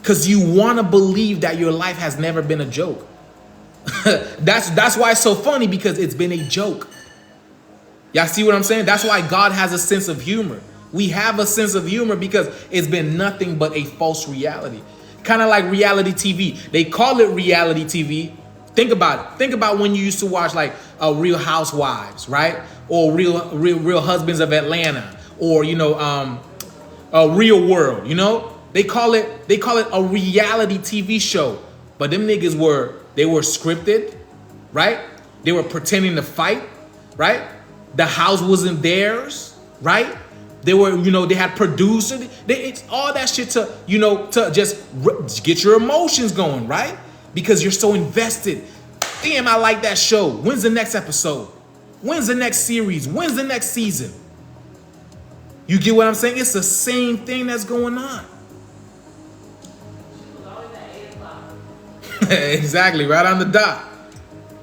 Because you want to believe that your life has never been a joke. That's why it's so funny, because it's been a joke. Y'all see what I'm saying? That's why God has a sense of humor. We have a sense of humor because it's been nothing but a false reality. Kind of like reality TV. They call it reality TV. Think about it. Think about when you used to watch like Real Housewives, right? Or Real Husbands of Atlanta, or Real World. They call it a reality TV show. But them niggas were scripted, right? They were pretending to fight, right? The house wasn't theirs, right? They were, they had producers. It's all that shit to just get your emotions going, right? Because you're so invested. Damn, I like that show. When's the next episode? When's the next series? When's the next season? You get what I'm saying? It's the same thing that's going on. Exactly, right on the dot.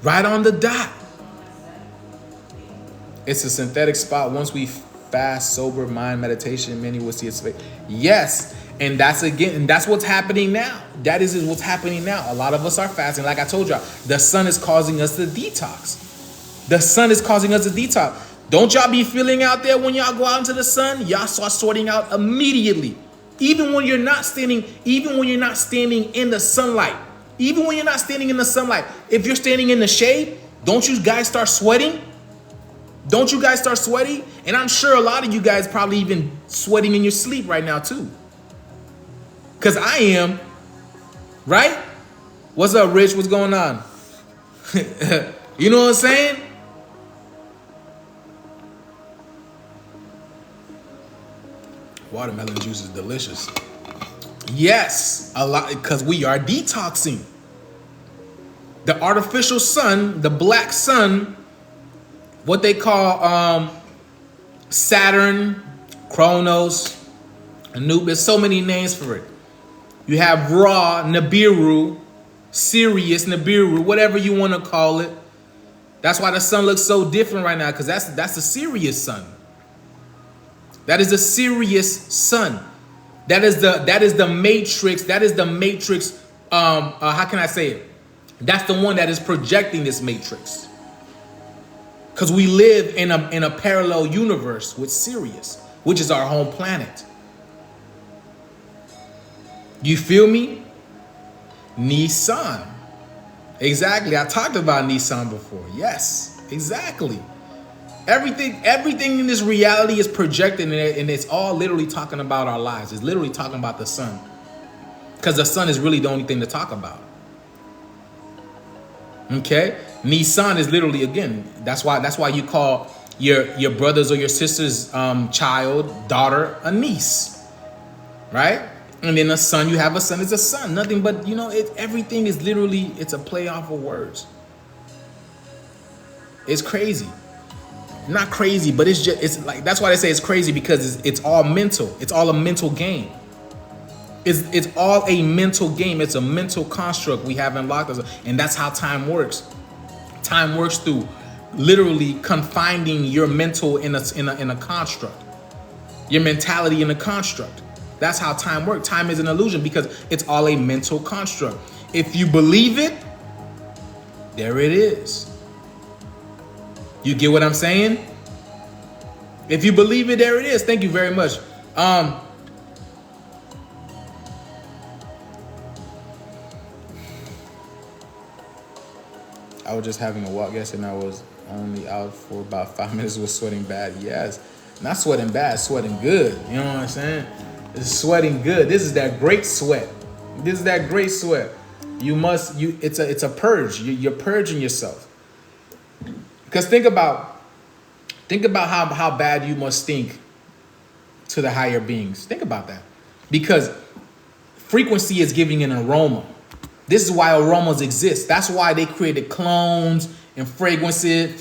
Right on the dot. It's a synthetic spot. Once we fast, sober mind, meditation, many will see its face. Yes, and that's what's happening now. That is what's happening now. A lot of us are fasting. Like I told y'all, the sun is causing us to detox. The sun is causing us to detox. Don't y'all be feeling out there when y'all go out into the sun? Y'all start sorting out immediately. Even when you're not standing in the sunlight. Even when you're not standing in the sunlight. If you're standing in the shade, don't you guys start sweating? Don't you guys start sweating? And I'm sure a lot of you guys probably even sweating in your sleep right now too. Because I am. Right? What's up, Rich? What's going on? You know what I'm saying? Watermelon juice is delicious. Yes, a lot, because we are detoxing. The artificial sun, the black sun, what they call Saturn, Kronos, Anubis, so many names for it. You have Ra, Nibiru, Sirius, Nibiru, whatever you want to call it. That's why the sun looks so different right now, because that's the Sirius sun. That is the Sirius sun. That is the matrix. That is the matrix. How can I say it? That's the one that is projecting this matrix. Because we live in a parallel universe with Sirius, which is our home planet. You feel me? Nissan. Exactly. I talked about Nissan before. Yes, exactly. Everything in this reality is projected, and it's all literally talking about our lives. It's literally talking about the sun, because the sun is really the only thing to talk about. Okay, Nissan is literally, again, that's why you call your brother's or your sister's child, daughter, a niece, right? And then a son, you have a son, it's a son. Nothing but, everything is literally, it's a play off of words. It's crazy. Not crazy, but it's like, that's why they say it's crazy, because it's all mental. It's all a mental game. It's all a mental game. It's a mental construct we have unlocked, and that's how time works. Time works through literally confining your mental in a construct, your mentality in a construct. That's how time works. Time is an illusion, because it's all a mental construct. If you believe it, there it is. You get what I'm saying? If you believe it, there it is. Thank you very much. I was just having a walk yesterday, and I was only out for about 5 minutes. Was sweating bad. Yes, not sweating bad, sweating good. You know what I'm saying? It's sweating good. This is that great sweat. This is that great sweat. It's a purge. You're purging yourself. Because think about how bad you must stink to the higher beings. Think about that. Because frequency is giving an aroma. This is why aromas exist. That's why they created clones and fragrances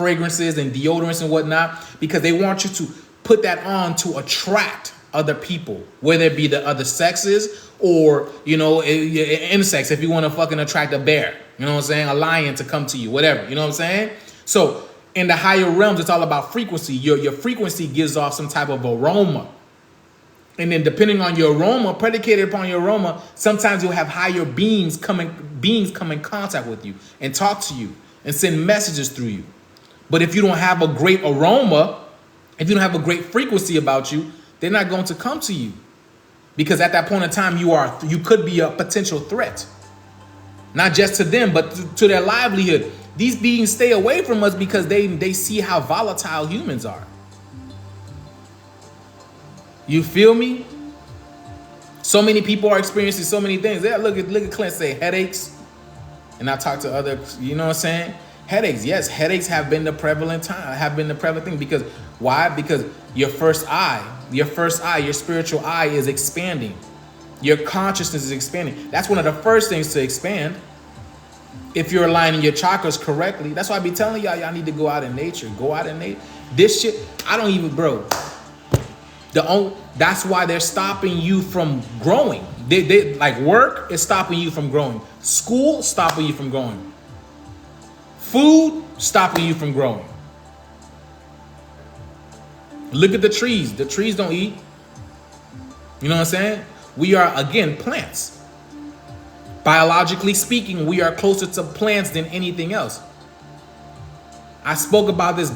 and deodorants and whatnot, because they want you to put that on to attract other people, whether it be the other sexes or, insects, if you want to fucking attract a bear, you know what I'm saying? A lion to come to you, whatever, you know what I'm saying? So in the higher realms, it's all about frequency. Your frequency gives off some type of aroma. And then depending on your aroma, predicated upon your aroma, sometimes you'll have higher beings come in contact with you and talk to you and send messages through you. But if you don't have a great aroma, if you don't have a great frequency about you, they're not going to come to you. Because at that point in time, you could be a potential threat. Not just to them, but to their livelihood. These beings stay away from us because they see how volatile humans are. You feel me? So many people are experiencing so many things. Yeah, look at Clint say headaches. And I talk to other, you know what I'm saying? Headaches, yes, headaches have been the prevalent thing. Because why? Because your first eye, your spiritual eye is expanding. Your consciousness is expanding. That's one of the first things to expand. If you're aligning your chakras correctly. That's why I be telling y'all need to go out in nature. Go out in nature. This shit, I don't even, bro. That's why they're stopping you from growing. They like work is stopping you from growing. School stopping you from growing. Food stopping you from growing. Look at the trees. The trees don't eat. You know what I'm saying? We are, again, plants. Biologically speaking, we are closer to plants than anything else. I spoke about this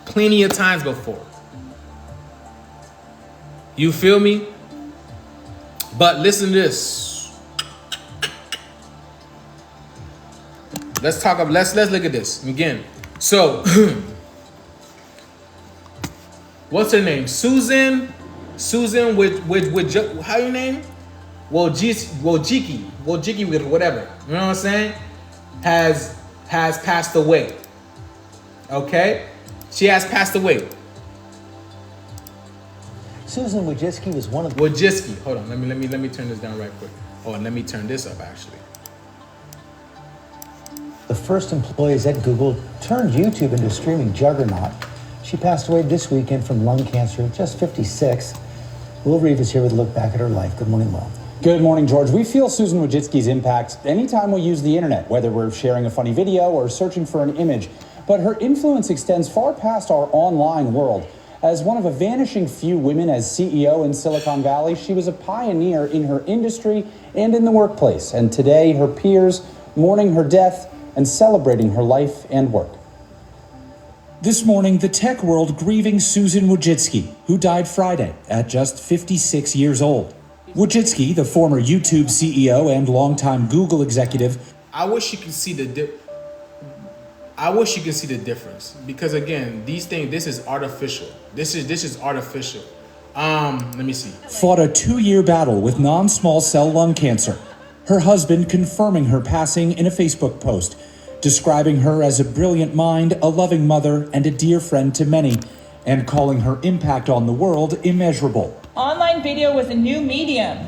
plenty of times before. You feel me? But listen to this. Let's look at this again. So what's her name? Susan with how your name? Wojcicki, whatever. You know what I'm saying? Has passed away. Okay? She has passed away. Susan Wojcicki was one of the... Wojcicki. Hold on. Let me turn this down right quick. Oh, and let me turn this up actually. The first employees at Google turned YouTube into a streaming juggernaut. She passed away this weekend from lung cancer at just 56. Will Reeve is here with a look back at her life. Good morning, Will. Good morning, George. We feel Susan Wojcicki's impact anytime we use the internet, whether we're sharing a funny video or searching for an image. But her influence extends far past our online world. As one of a vanishing few women as CEO in Silicon Valley, she was a pioneer in her industry and in the workplace. And today, her peers mourning her death and celebrating her life and work. This morning, the tech world grieving Susan Wojcicki, who died Friday at just 56 years old. Wojcicki, the former YouTube CEO and longtime Google executive. I wish you could see the difference, because again, this is artificial. This is artificial. Let me see. Fought a 2-year battle with non-small cell lung cancer. Her husband confirming her passing in a Facebook post, describing her as a brilliant mind, a loving mother, and a dear friend to many, and calling her impact on the world immeasurable. Online video was a new medium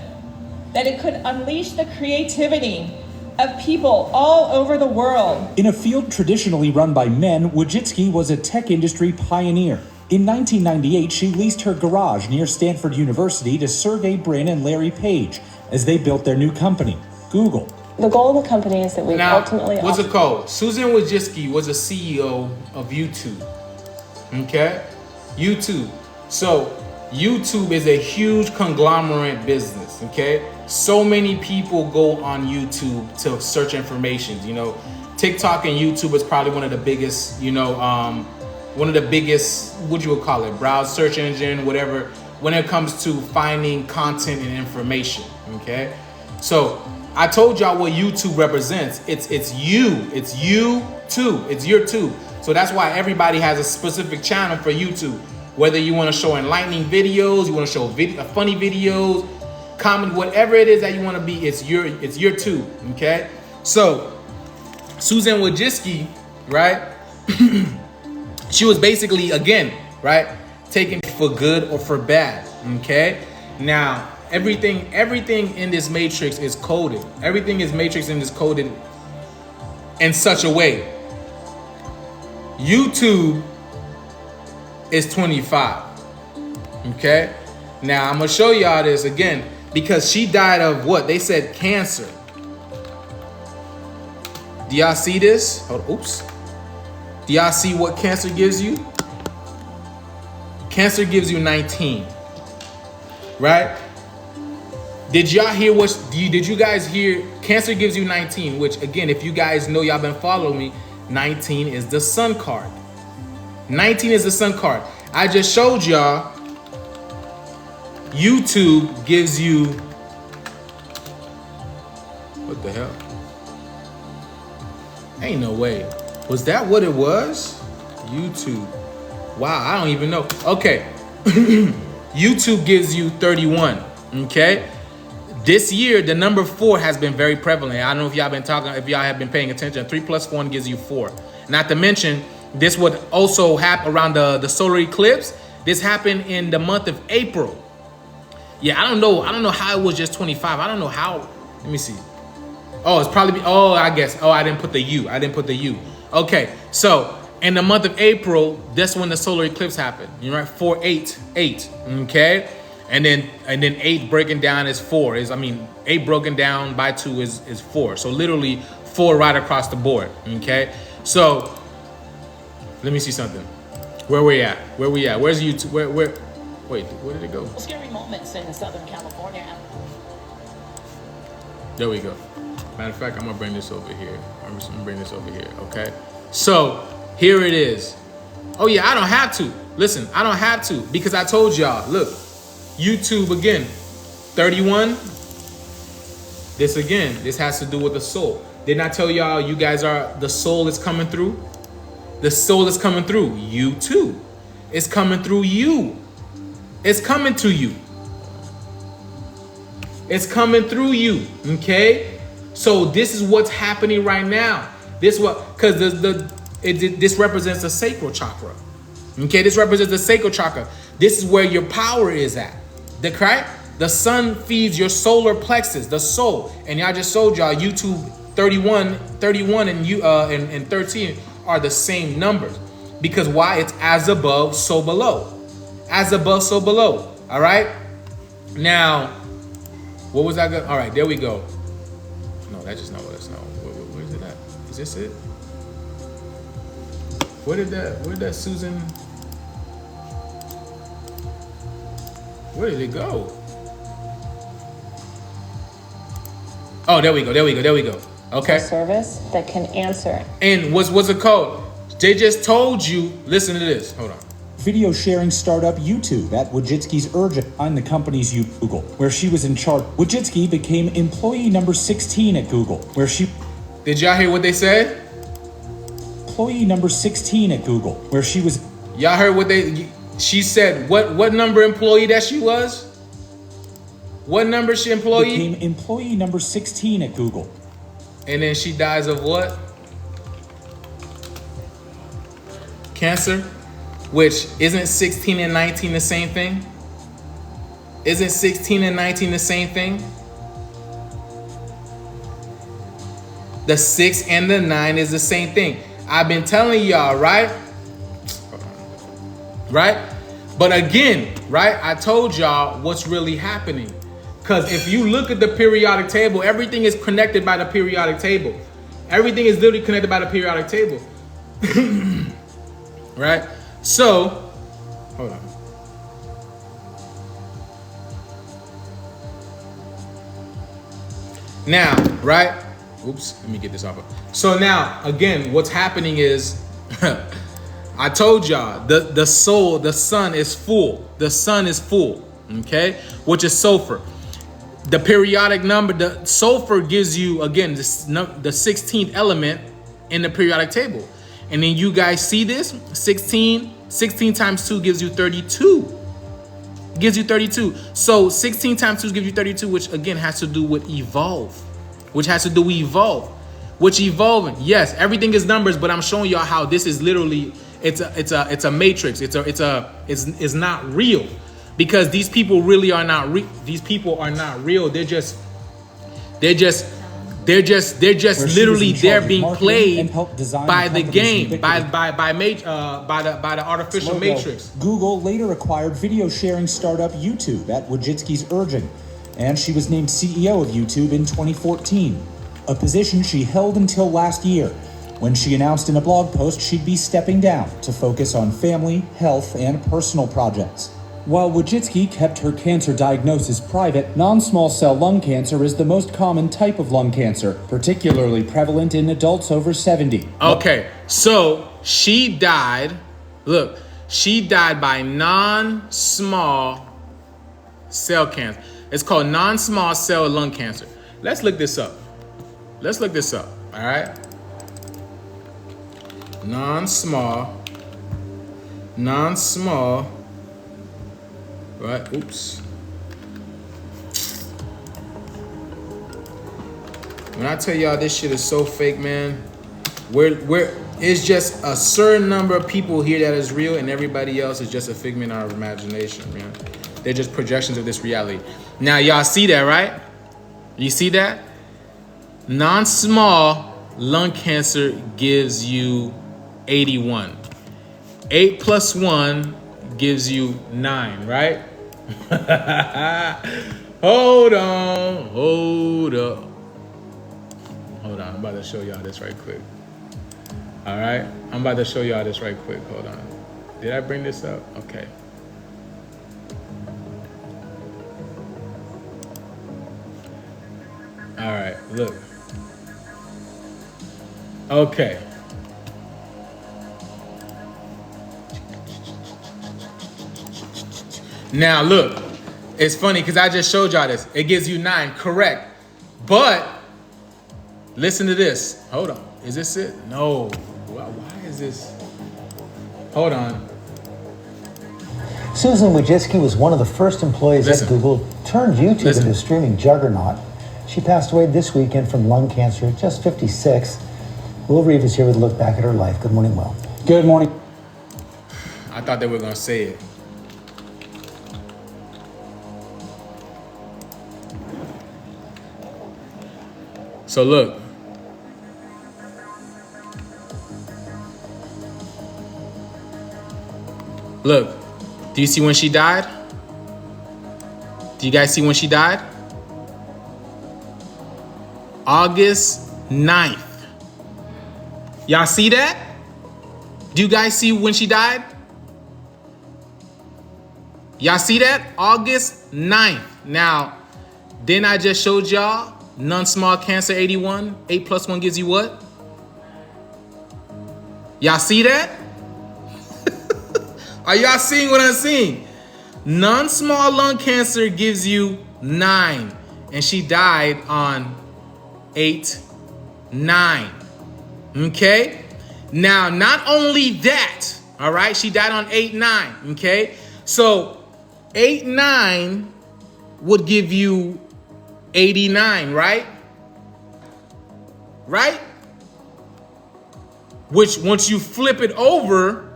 that it could unleash the creativity of people all over the world. In a field traditionally run by men, Wojcicki was a tech industry pioneer. In 1998, she leased her garage near Stanford University to Sergey Brin and Larry Page as they built their new company, Google. The goal of the company is that we ultimately... What's it called? Susan Wojcicki was a CEO of YouTube. Okay? YouTube. So, YouTube is a huge conglomerate business, okay? So many people go on YouTube to search information. You know, TikTok and YouTube is probably one of the biggest, what you would call it, browse search engine, whatever, when it comes to finding content and information, okay? So, I told y'all what YouTube represents. It's you too. It's your too. So that's why everybody has a specific channel for YouTube. Whether you want to show enlightening videos, you want to show funny videos, comedy, whatever it is that you want to be, it's your too. Okay. So Susan Wojcicki, right? She was basically, again, right, taken for good or for bad. Okay. Now, everything in this matrix is coded. Everything is matrix and is coded in such a way. YouTube is 25. Okay? Now I'm gonna show y'all this again because she died of what? They said cancer. Do y'all see this? Oops. Do y'all see what cancer gives you? Cancer gives you 19. Right? Did y'all hear did you guys hear? Cancer gives you 19, which again, if you guys know, y'all been following me, 19 is the sun card. 19 is the sun card. I just showed y'all YouTube gives you, what the hell? Ain't no way. Was that what it was? YouTube. Wow, I don't even know. Okay. YouTube gives you 31. Okay. This year, the number 4 has been very prevalent. I don't know if y'all been talking, if y'all have been paying attention. 3 + 1 gives you 4. Not to mention, this would also happen around the solar eclipse. This happened in the month of April. Yeah, I don't know how it was just 25. I don't know how. Let me see. Oh, it's probably, I guess. I didn't put the U. Okay, so in the month of April, that's when the solar eclipse happened. You're right, 4-8-8. Okay, And then 8 breaking down is 4. 8 broken down by 2 is 4. So literally 4 right across the board. Okay. So let me see something. Where we at? Where's YouTube? Where? Wait, where did it go? Scary moments in Southern California. There we go. Matter of fact, I'm gonna bring this over here. Okay. So here it is. Oh yeah, I don't have to. Listen, I don't have to because I told y'all. Look, YouTube again, 31. This has to do with the soul. Didn't I tell y'all you guys are, the soul is coming through? The soul is coming through you too. It's coming through you. It's coming to you. It's coming through you. Okay? So this is what's happening right now. This represents the sacral chakra. Okay, this represents the sacral chakra. This is where your power is at. The sun feeds your solar plexus, the soul. And y'all just showed y'all YouTube 31 and 13 are the same numbers. Because why? It's as above, so below. As above, so below. All right. Now, what was that? All right, there we go. No, that's just not what it's not. Where is it at? Is this it? Where did that Susan? Where did it go? Oh, there we go. Okay. Service that can answer. And what's the code? They just told you. Listen to this. Hold on. Video sharing startup YouTube at Wojcicki's urging on the company's Google, where she was in charge. Wojcicki became employee number 16 at Google, where she... Did y'all hear what they said? Employee number 16 at Google, where she was... Y'all heard what she said, what number employee that she was? What number she employee? Became employee number 16 at Google. And then she dies of what? Cancer? Which, isn't 16 and 19 the same thing? Isn't 16 and 19 the same thing? The 6 and the 9 is the same thing. I've been telling y'all, right? Right? But again, right? I told y'all what's really happening. Because if you look at the periodic table, everything is connected by the periodic table. Everything is literally connected by the periodic table. Right? So, hold on. Now, right? Oops, let me get this off. So now, again, what's happening is, I told y'all, the soul, the sun is full. The sun is full, okay? Which is sulfur. The periodic number, the sulfur gives you, again, the 16th element in the periodic table. And then you guys see this? 16 times 2 gives you 32. Gives you 32. So 16 times 2 gives you 32, which again has to do with evolve. Which evolving. Yes, everything is numbers, but I'm showing y'all how this is literally, it's a matrix. It's not real. Because these people really are not these people are not real. They're just literally they're being played by the game, by the artificial matrix. Google later acquired video sharing startup YouTube at Wojcicki's urging, and she was named CEO of YouTube in 2014, a position she held until last year, when she announced in a blog post she'd be stepping down to focus on family, health, and personal projects. While Wojcicki kept her cancer diagnosis private, non-small cell lung cancer is the most common type of lung cancer, particularly prevalent in adults over 70. Okay, so she died, look, she died by non-small cell cancer. It's called non-small cell lung cancer. Let's look this up. All right? Non-small, right? Oops. When I tell y'all this shit is so fake, man, it's just a certain number of people here that is real, and everybody else is just a figment of our imagination, man. They're just projections of this reality. Now, y'all see that, right? You see that? Non-small lung cancer gives you 81. 8 plus 1 gives you 9, right? Hold on. Hold up. Hold on. I'm about to show y'all this right quick. All right. I'm about to show y'all this right quick. Hold on. Did I bring this up? Okay. All right. Look. Okay. Now look, it's funny because I just showed y'all this. It gives you 9, correct. But listen to this. Hold on. Is this it? No. Why is this? Hold on. Susan Wojcicki was one of the first employees at Google, turned YouTube into a streaming juggernaut. She passed away this weekend from lung cancer at just 56. Will Reeve is here with a look back at her life. Good morning, Will. Good morning. I thought they were going to say it. So look. Look. Do you see when she died? Do you guys see when she died? August 9th. Y'all see that? Do you guys see when she died? Y'all see that? August 9th. Now, then I just showed y'all non-small cancer 81. 8 plus 1 gives you what? Y'all see that? Are y'all seeing what I'm seeing? Non-small lung cancer gives you 9. And she died on 8/9. Okay? Now, not only that, all right? She died on 8/9. Okay? So 8/9 would give you 89, right? Right? Which once you flip it over,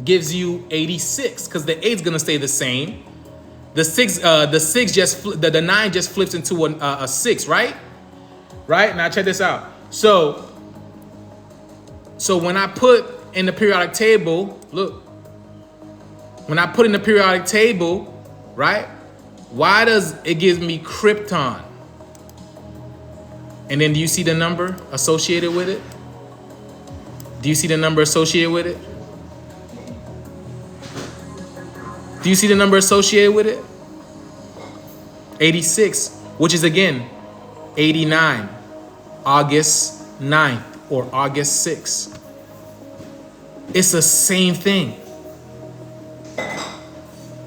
gives you 86, because the 8's gonna stay the same. The 9 just flips into a 6, right? Right? Now check this out. So when I put in the periodic table, look. When I put in the periodic table, right? Why does it give me krypton? And then do you see the number associated with it? Do you see the number associated with it? Do you see the number associated with it? 86, which is again 89, August 9th or August 6th. It's the same thing.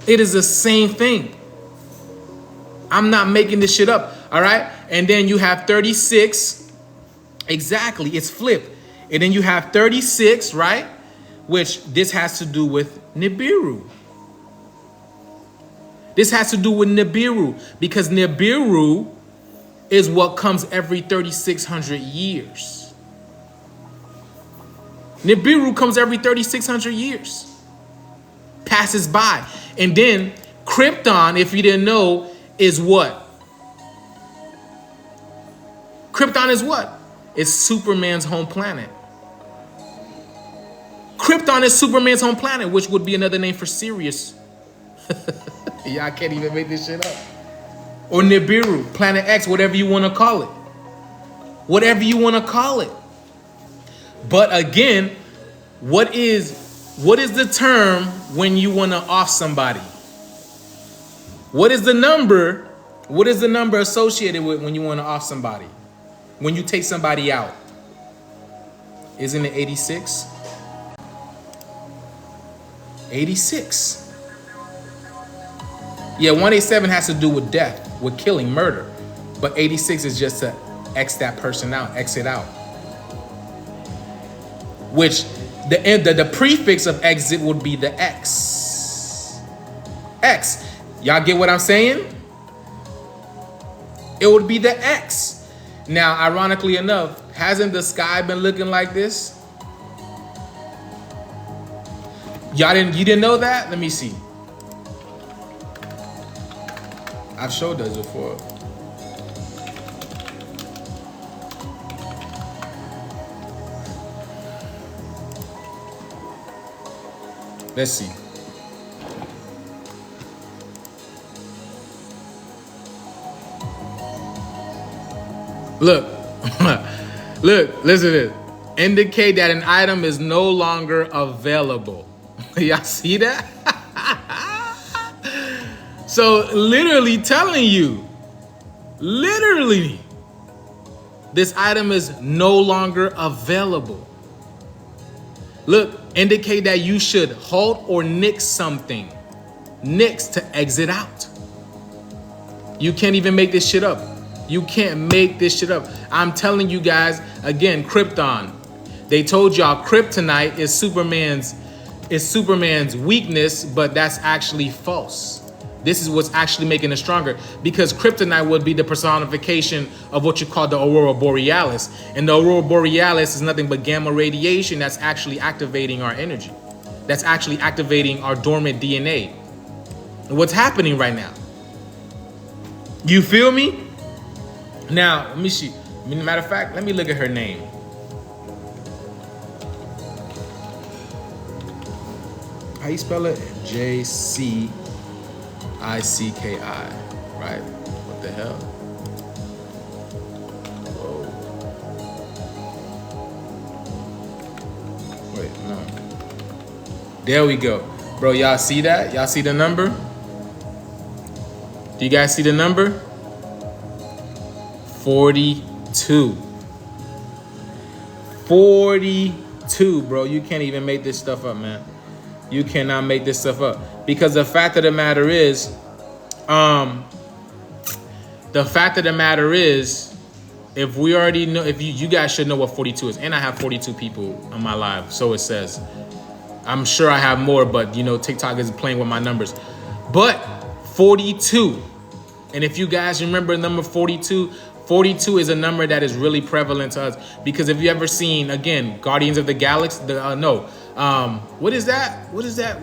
It is the same thing. I'm not making this shit up, all right? And then you have 36. Exactly, it's flipped. And then you have 36, right? Which this has to do with Nibiru. This has to do with Nibiru because Nibiru is what comes every 3,600 years. Nibiru comes every 3,600 years. Passes by. And then Krypton, if you didn't know, is what? Krypton is what? It's Superman's home planet. Krypton is Superman's home planet, which would be another name for Sirius. Y'all can't even make this shit up. Or Nibiru, Planet X, whatever you want to call it. Whatever you want to call it. But again, what is the term when you want to off somebody? What is the number? What is the number associated with when you want to off somebody? When you take somebody out? Isn't it 86? 86. Yeah, 187 has to do with death, with killing, murder. But 86 is just to X that person out, exit out. Which the prefix of exit would be the X. X. Y'all get what I'm saying? It would be the X. Now, ironically enough, hasn't the sky been looking like this? You didn't know that? Let me see. I've showed this before. Let's see. Look, look, listen to this. Indicate that an item is no longer available. Y'all see that? So literally telling you, literally, this item is no longer available. Look, indicate that you should halt or nix something. Nix to exit out. You can't even make this shit up. You can't make this shit up. I'm telling you guys, again, Krypton. They told y'all kryptonite is Superman's weakness, but that's actually false. This is what's actually making it stronger, because kryptonite would be the personification of what you call the aurora borealis. And the aurora borealis is nothing but gamma radiation that's actually activating our energy. That's actually activating our dormant DNA. And what's happening right now? You feel me? Now, let me see. Matter of fact, let me look at her name. How you spell it? J-C-I-C-K-I, right? What the hell? Whoa. Wait, no. There we go. Bro, y'all see that? Y'all see the number? Do you guys see the number? 42. 42, bro. You can't even make this stuff up, man. You cannot make this stuff up. Because the fact of the matter is, if we already know, if you guys should know what 42 is. And I have 42 people on my live, so it says. I'm sure I have more, but you know, TikTok is playing with my numbers. But 42. And if you guys remember number 42, 42 is a number that is really prevalent to us. Because if you ever seen, again, Guardians of the Galaxy, what is that? What is that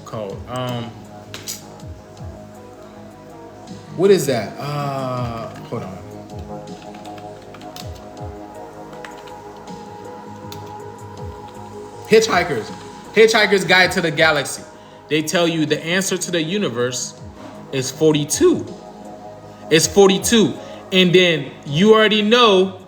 called? What is that? Hold on. Hitchhiker's Guide to the Galaxy. They tell you the answer to the universe is 42. It's 42. And then you already know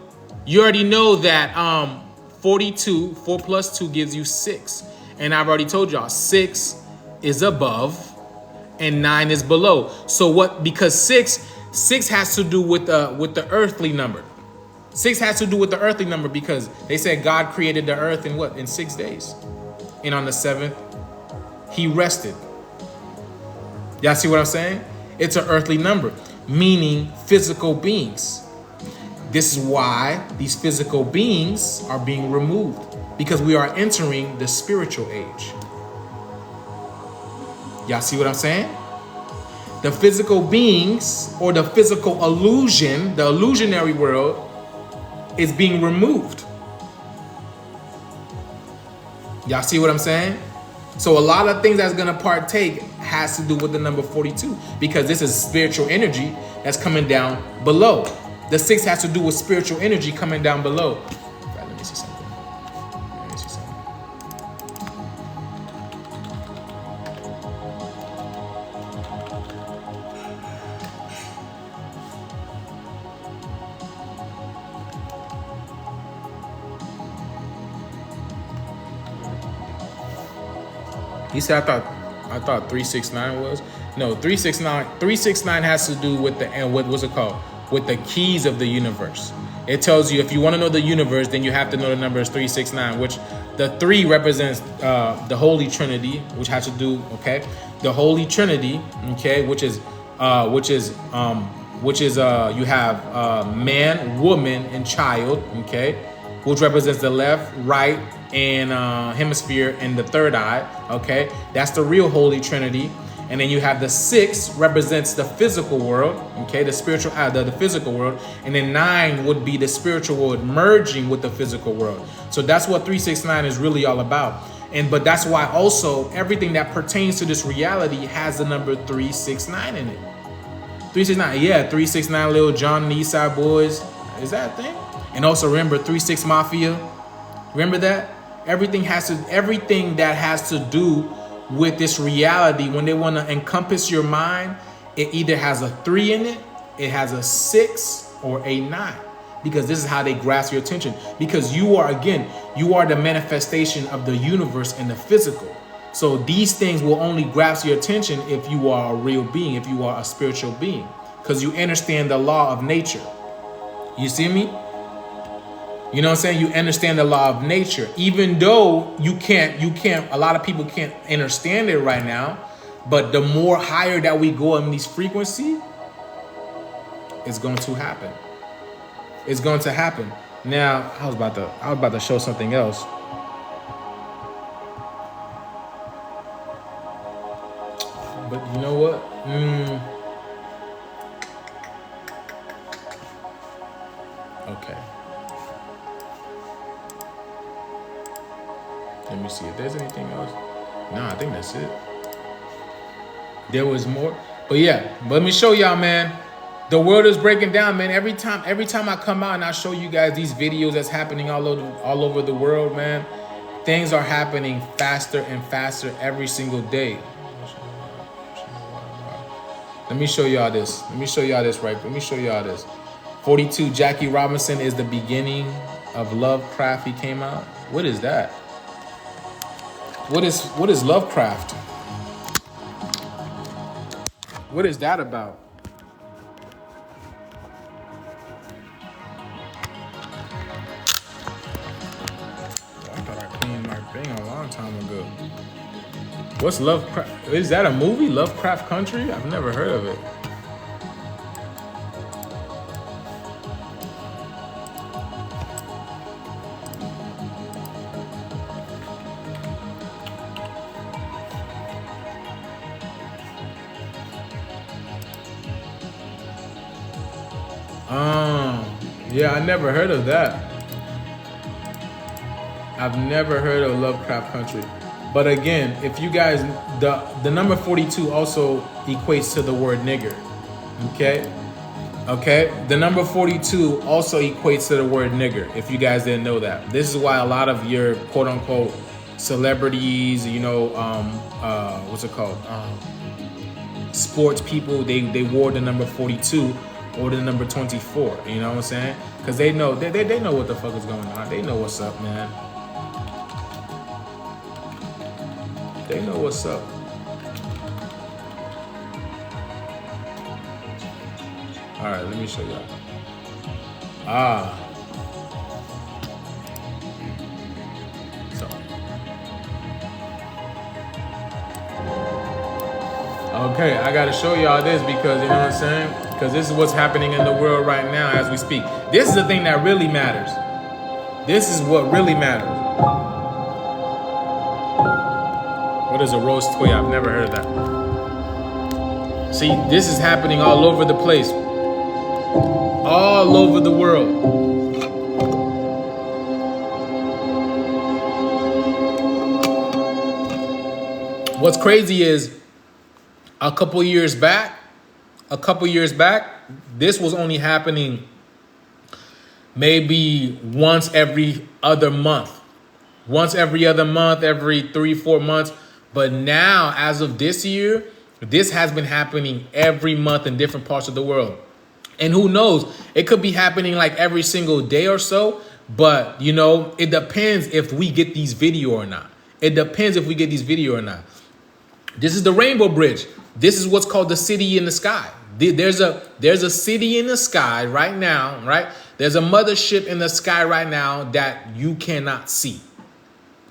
that 42, 4 plus 2 gives you 6. And I've already told y'all 6 is above and 9 is below. So what? Because 6 has to do with the earthly number. 6 has to do with the earthly number because they said God created the earth in what? In 6 days. And on the 7th, he rested. Y'all see what I'm saying? It's an earthly number, meaning physical beings. This is why these physical beings are being removed, because we are entering the spiritual age. Y'all see what I'm saying? The physical beings, or the physical illusion, the illusionary world, is being removed. Y'all see what I'm saying? So a lot of things that's going to partake has to do with the number 42, because this is spiritual energy that's coming down below. The 6 has to do with spiritual energy coming down below. Right, let me see something. He said, I thought 369 was. No, 369 has to do with what's it called? With the keys of the universe. It tells you if you want to know the universe, then you have to know the number is 369, which the 3 represents the Holy Trinity, which has to do, okay? The Holy Trinity, okay, which is you have man, woman, and child, okay, which represents the left, right, and hemisphere and the third eye, okay? That's the real Holy Trinity. And then you have the 6 represents the physical world, okay? The spiritual, the physical world. And then 9 would be the spiritual world merging with the physical world. So that's what 369 is really all about. But that's why also everything that pertains to this reality has the number 369 in it. 369, yeah, 369 Lil Jon and the East Side Boys. Is that a thing? And also remember 36 Mafia. Remember that? Everything that has to do with this reality, when they want to encompass your mind, it either has a 3 in it, it has a 6, or a 9. because this is how they grasp your attention. Because you are the manifestation of the universe in the physical. So these things will only grasp your attention if you are a real being, if you are a spiritual being, because you understand the law of nature. You see me? You know what I'm saying? You understand the law of nature, even though you can't, a lot of people can't understand it right now. But the more higher that we go in these frequencies, it's going to happen. It's going to happen. Now, I was about to show something else. But you know what? Okay. Let me see if there's anything else. No, I think that's it. There was more. But yeah, let me show y'all, man. The world is breaking down, man. Every time I come out and I show you guys these videos that's happening all over the world, man, things are happening faster and faster every single day. Let me show y'all this. Let me show y'all this. 42, Jackie Robinson is the beginning of Lovecraft. He came out. What is that? What is Lovecraft? What is that about? I thought I cleaned my thing a long time ago. What's Lovecraft? Is that a movie? Lovecraft Country? I've never heard of it. Yeah, I never heard of that. I've never heard of Lovecraft Country. But again, if you guys, the number 42 also equates to the word nigger. Okay? The number 42 also equates to the word nigger, if you guys didn't know that. This is why a lot of your quote unquote celebrities, you know, what's it called? Sports people, they wore the number 42 or the number 24, you know what I'm saying? Because they know they know what the fuck is going on. They know what's up, man. They know what's up. All right, let me show y'all. So. Okay, I gotta show y'all this because, you know what I'm saying? Because this is what's happening in the world right now as we speak. This is the thing that really matters. This is what really matters. What is a roast toy? I've never heard of that. See, this is happening all over the place. All over the world. What's crazy is a couple years back, this was only happening maybe once every other month. Every 3-4 months. But now, as of this year, this has been happening every month in different parts of the world. And who knows, it could be happening like every single day or so. But, you know, it depends if we get these video or not. This is the Rainbow Bridge. This is what's called the city in the sky. There's a city in the sky right now, right? There's a mothership in the sky right now that you cannot see.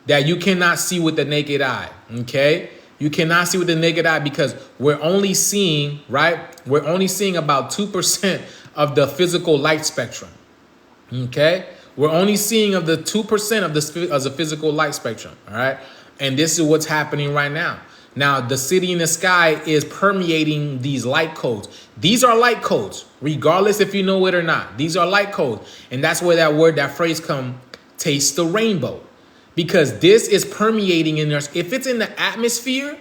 That you cannot see with the naked eye, okay? You cannot see with the naked eye because we're only seeing, right? We're only seeing about 2% of the physical light spectrum, okay? We're only seeing of the 2% of the physical light spectrum, all right? And this is what's happening right now. Now, the city in the sky is permeating these light codes. These are light codes, regardless if you know it or not. These are light codes. And that's where that phrase come, taste the rainbow. Because this is permeating in us. If it's in the atmosphere,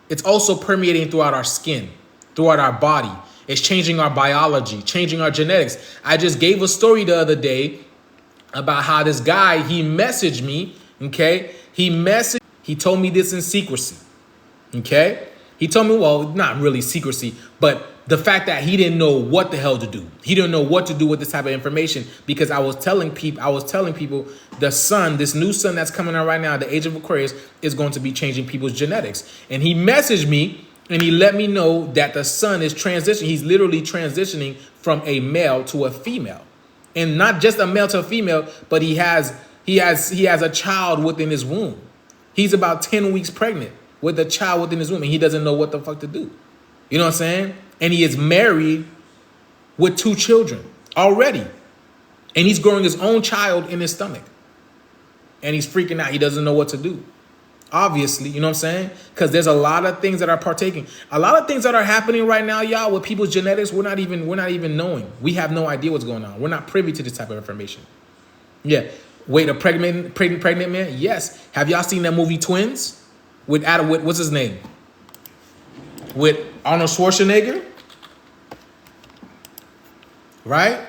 it's also permeating throughout our skin, throughout our body. It's changing our biology, changing our genetics. I just gave a story the other day about how this guy, he messaged me, okay? He told me this in secrecy, okay? He told me, well, not really secrecy, but the fact that he didn't know what the hell to do. He didn't know what to do with this type of information, because I was telling people the sun, this new sun that's coming out right now, the age of Aquarius, is going to be changing people's genetics. And he messaged me and he let me know that the sun is transitioning. He's literally transitioning from a male to a female. And not just a male to a female, but he has a child within his womb. He's about 10 weeks pregnant with a child within his womb, and he doesn't know what the fuck to do. You know what I'm saying? And he is married with 2 children already. And he's growing his own child in his stomach. And he's freaking out. He doesn't know what to do. Obviously, you know what I'm saying? Because there's a lot of things that are partaking. A lot of things that are happening right now, y'all, with people's genetics, we're not even knowing. We have no idea what's going on. We're not privy to this type of information. Yeah. Wait, a pregnant man? Yes. Have y'all seen that movie Twins? With what's his name? With Arnold Schwarzenegger? Right?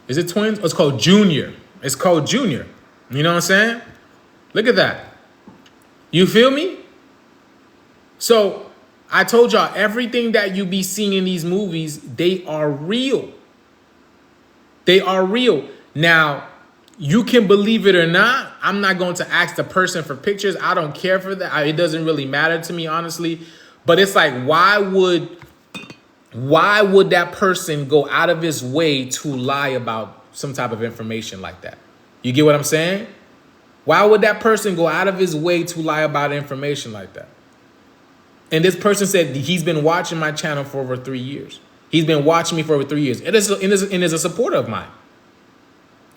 Is it Twins? Oh, it's called Junior. It's called Junior. You know what I'm saying? Look at that. You feel me? So I told y'all, everything that you be seeing in these movies, they are real. They are real. Now, you can believe it or not. I'm not going to ask the person for pictures. I don't care for that. It doesn't really matter to me, honestly. But it's like, why would that person go out of his way to lie about some type of information like that? You get what I'm saying? Why would that person go out of his way to lie about information like that? And this person said he's been watching my channel for over 3 years. He's been watching me for over 3 years. And is a supporter of mine.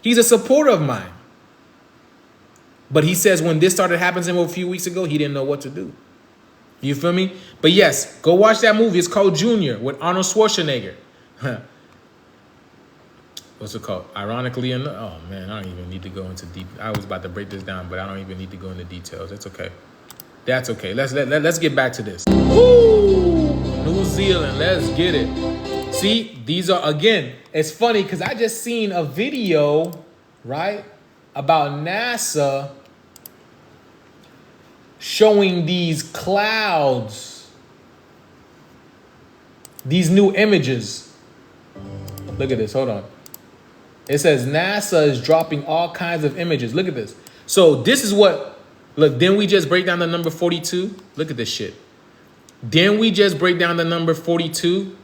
He's a supporter of mine. But he says when this started happening to him a few weeks ago, he didn't know what to do. You feel me? But yes, go watch that movie. It's called Junior with Arnold Schwarzenegger. What's it called? Ironically enough. Oh, man, I don't even need to go into deep. I was about to break this down, but I don't even need to go into details. It's okay. That's okay. Let's get back to this. Woo! New Zealand. Let's get it. See, these are, again, it's funny because I just seen a video, right, about NASA showing these clouds, these new images. Look at this. Hold on. It says NASA is dropping all kinds of images. Look at this. So this is what, look, didn't we just break down the number 42? Look at this shit. Didn't we just break down the number 42?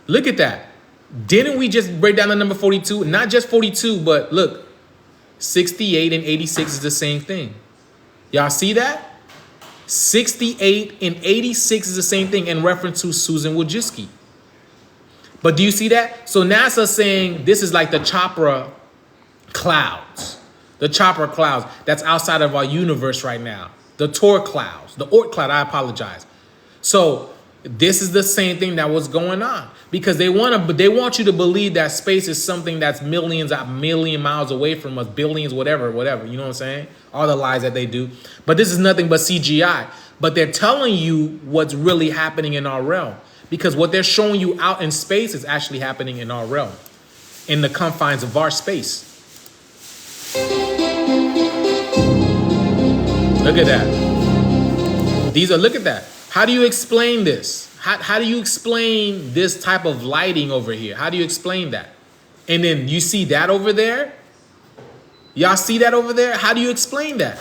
Look at that. Didn't we just break down the number 42? Not just 42, but look, 68 and 86 is the same thing. Y'all see that? 68 and 86 is the same thing in reference to Susan Wojcicki. But do you see that? So NASA's saying this is like the Chopra clouds. The Chopra clouds that's outside of our universe right now. The Tor clouds. The Oort cloud, I apologize. So this is the same thing that was going on. Because they want you to believe that space is something that's million miles away from us, billions, whatever. You know what I'm saying? All the lies that they do. But this is nothing but CGI. But they're telling you what's really happening in our realm. Because what they're showing you out in space is actually happening in our realm. In the confines of our space. Look at that. Look at that. How do you explain this? How do you explain this type of lighting over here? How do you explain that? And then you see that over there? Y'all see that over there? How do you explain that?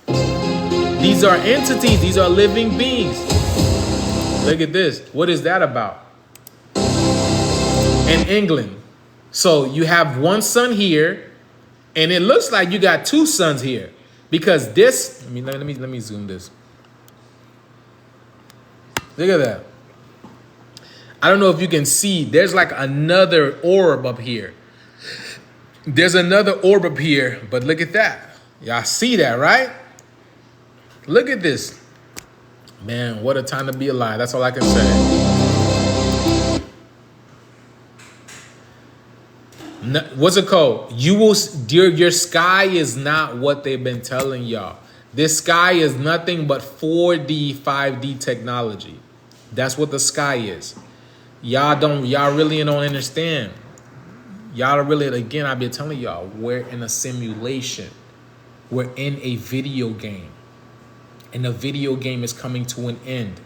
These are entities. These are living beings. Look at this. What is that about? In England. So you have one sun here, and it looks like you got 2 suns here. Because this, let me zoom this. Look at that. I don't know if you can see. There's like another orb up here. There's another orb up here, but look at that. Y'all see that, right? Look at this. Man, what a time to be alive. That's all I can say. What's it called? Your sky is not what they've been telling y'all. This sky is nothing but 4D, 5D technology. That's what the sky is. Y'all really don't understand. Y'all really, again, I've been telling y'all, we're in a simulation. We're in a video game. And the video game is coming to an end.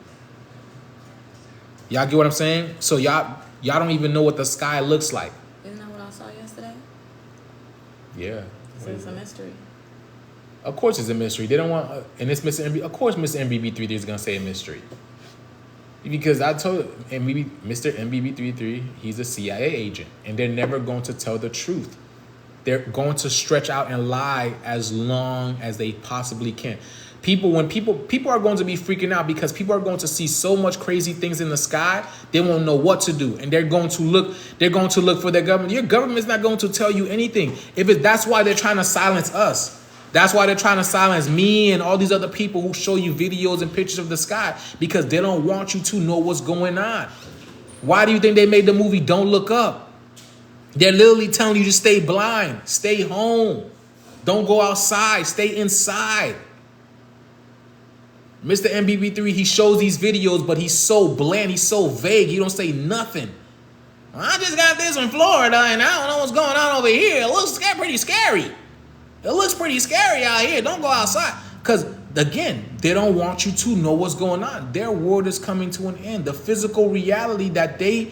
Y'all get what I'm saying? So y'all don't even know what the sky looks like. Isn't that what I saw yesterday? Yeah. So it's a mystery. Of course it's a mystery. They don't want, and it's Mr. MB. Of course Mr. MBB33 is going to say a mystery. Because I told Mr. MBB33, he's a CIA agent. And they're never going to tell the truth. They're going to stretch out and lie as long as they possibly can. People are going to be freaking out because people are going to see so much crazy things in the sky, they won't know what to do. And they're going to look for their government. Your government's not going to tell you anything. That's why they're trying to silence us. That's why they're trying to silence me and all these other people who show you videos and pictures of the sky, because they don't want you to know what's going on. Why do you think they made the movie Don't Look Up? They're literally telling you to stay blind, stay home, don't go outside, stay inside. Mr. MBB3, he shows these videos, but he's so bland, he's so vague, he don't say nothing. I just got this in Florida, and I don't know what's going on over here. It looks pretty scary. It looks pretty scary out here. Don't go outside. Because, again, they don't want you to know what's going on. Their world is coming to an end. The physical reality that they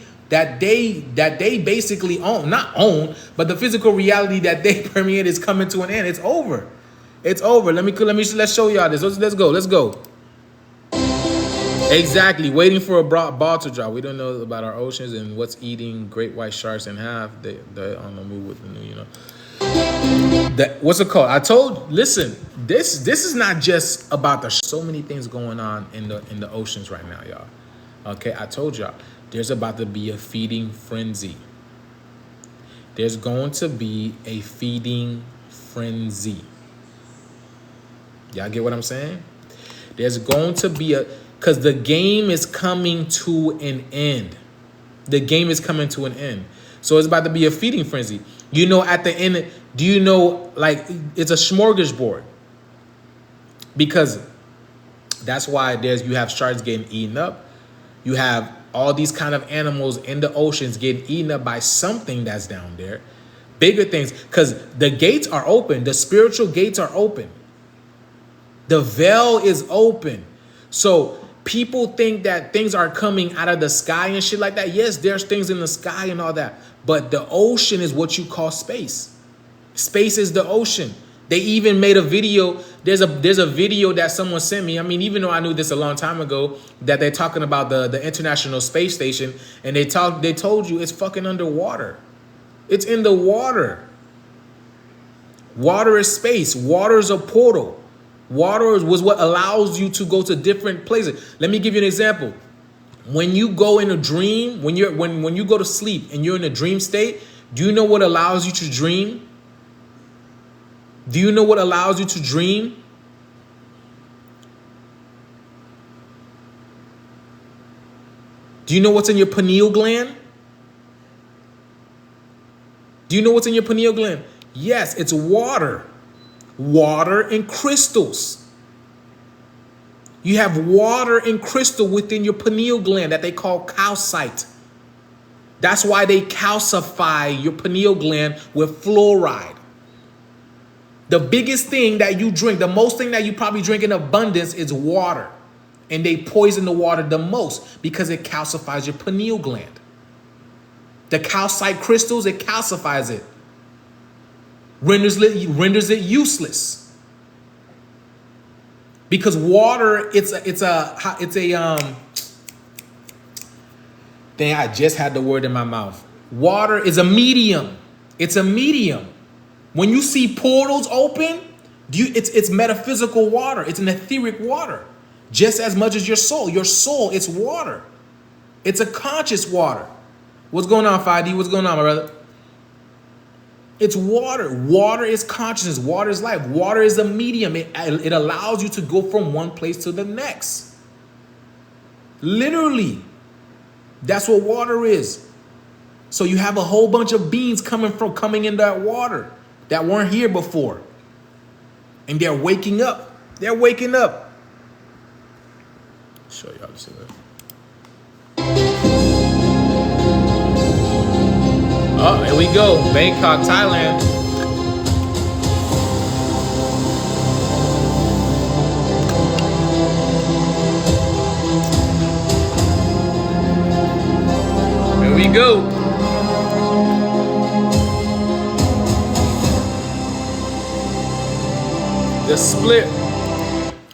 basically but the physical reality that they permeate is coming to an end. It's over. It's over. Let's show y'all this. Let's go. Exactly. Waiting for a ball to drop. We don't know about our oceans and what's eating great white sharks in half. They're on the move with the new, what's it called? Listen, this is not just about so many things going on in the oceans right now, y'all. Okay, I told y'all there's about to be a feeding frenzy. There's going to be a feeding frenzy. Y'all get what I'm saying? There's going to be because the game is coming to an end. The game is coming to an end. So it's about to be a feeding frenzy. At the end, it's a smorgasbord. Because that's why you have sharks getting eaten up. You have all these kind of animals in the oceans getting eaten up by something that's down there. Bigger things, because the gates are open. The spiritual gates are open. The veil is open. So people think that things are coming out of the sky and shit like that. Yes, there's things in the sky and all that. But the ocean is what you call space. Space is the ocean. They even made a video. There's a video that someone sent me. I mean, even though I knew this a long time ago, that they're talking about the International Space Station, and they told you it's fucking underwater. It's in the water. Water is space. Water is a portal. Water was what allows you to go to different places. Let me give you an example. When you go in a dream, when you go to sleep and you're in a dream state, do you know what allows you to dream? Do you know what allows you to dream? Do you know what's in your pineal gland? Do you know what's in your pineal gland? Yes, it's water. Water and crystals. You have water and crystal within your pineal gland that they call calcite. That's why they calcify your pineal gland with fluoride. The biggest thing that you drink, the most thing that you probably drink in abundance is water. And they poison the water the most because it calcifies your pineal gland. The calcite crystals, it calcifies it. Renders it useless. Because water, it's a dang, I just had the word in my mouth. Water is a medium. It's a medium. When you see portals open, it's metaphysical water. It's an etheric water. Just as much as your soul. Your soul, it's water. It's a conscious water. What's going on, 5D? What's going on, my brother? It's water. Water is consciousness. Water is life. Water is a medium. It allows you to go from one place to the next. Literally. That's what water is. So you have a whole bunch of beings coming in that water that weren't here before. And they're waking up. They're waking up. I'll show y'all this. Oh, here we go. Bangkok, Thailand. Here we go. The split.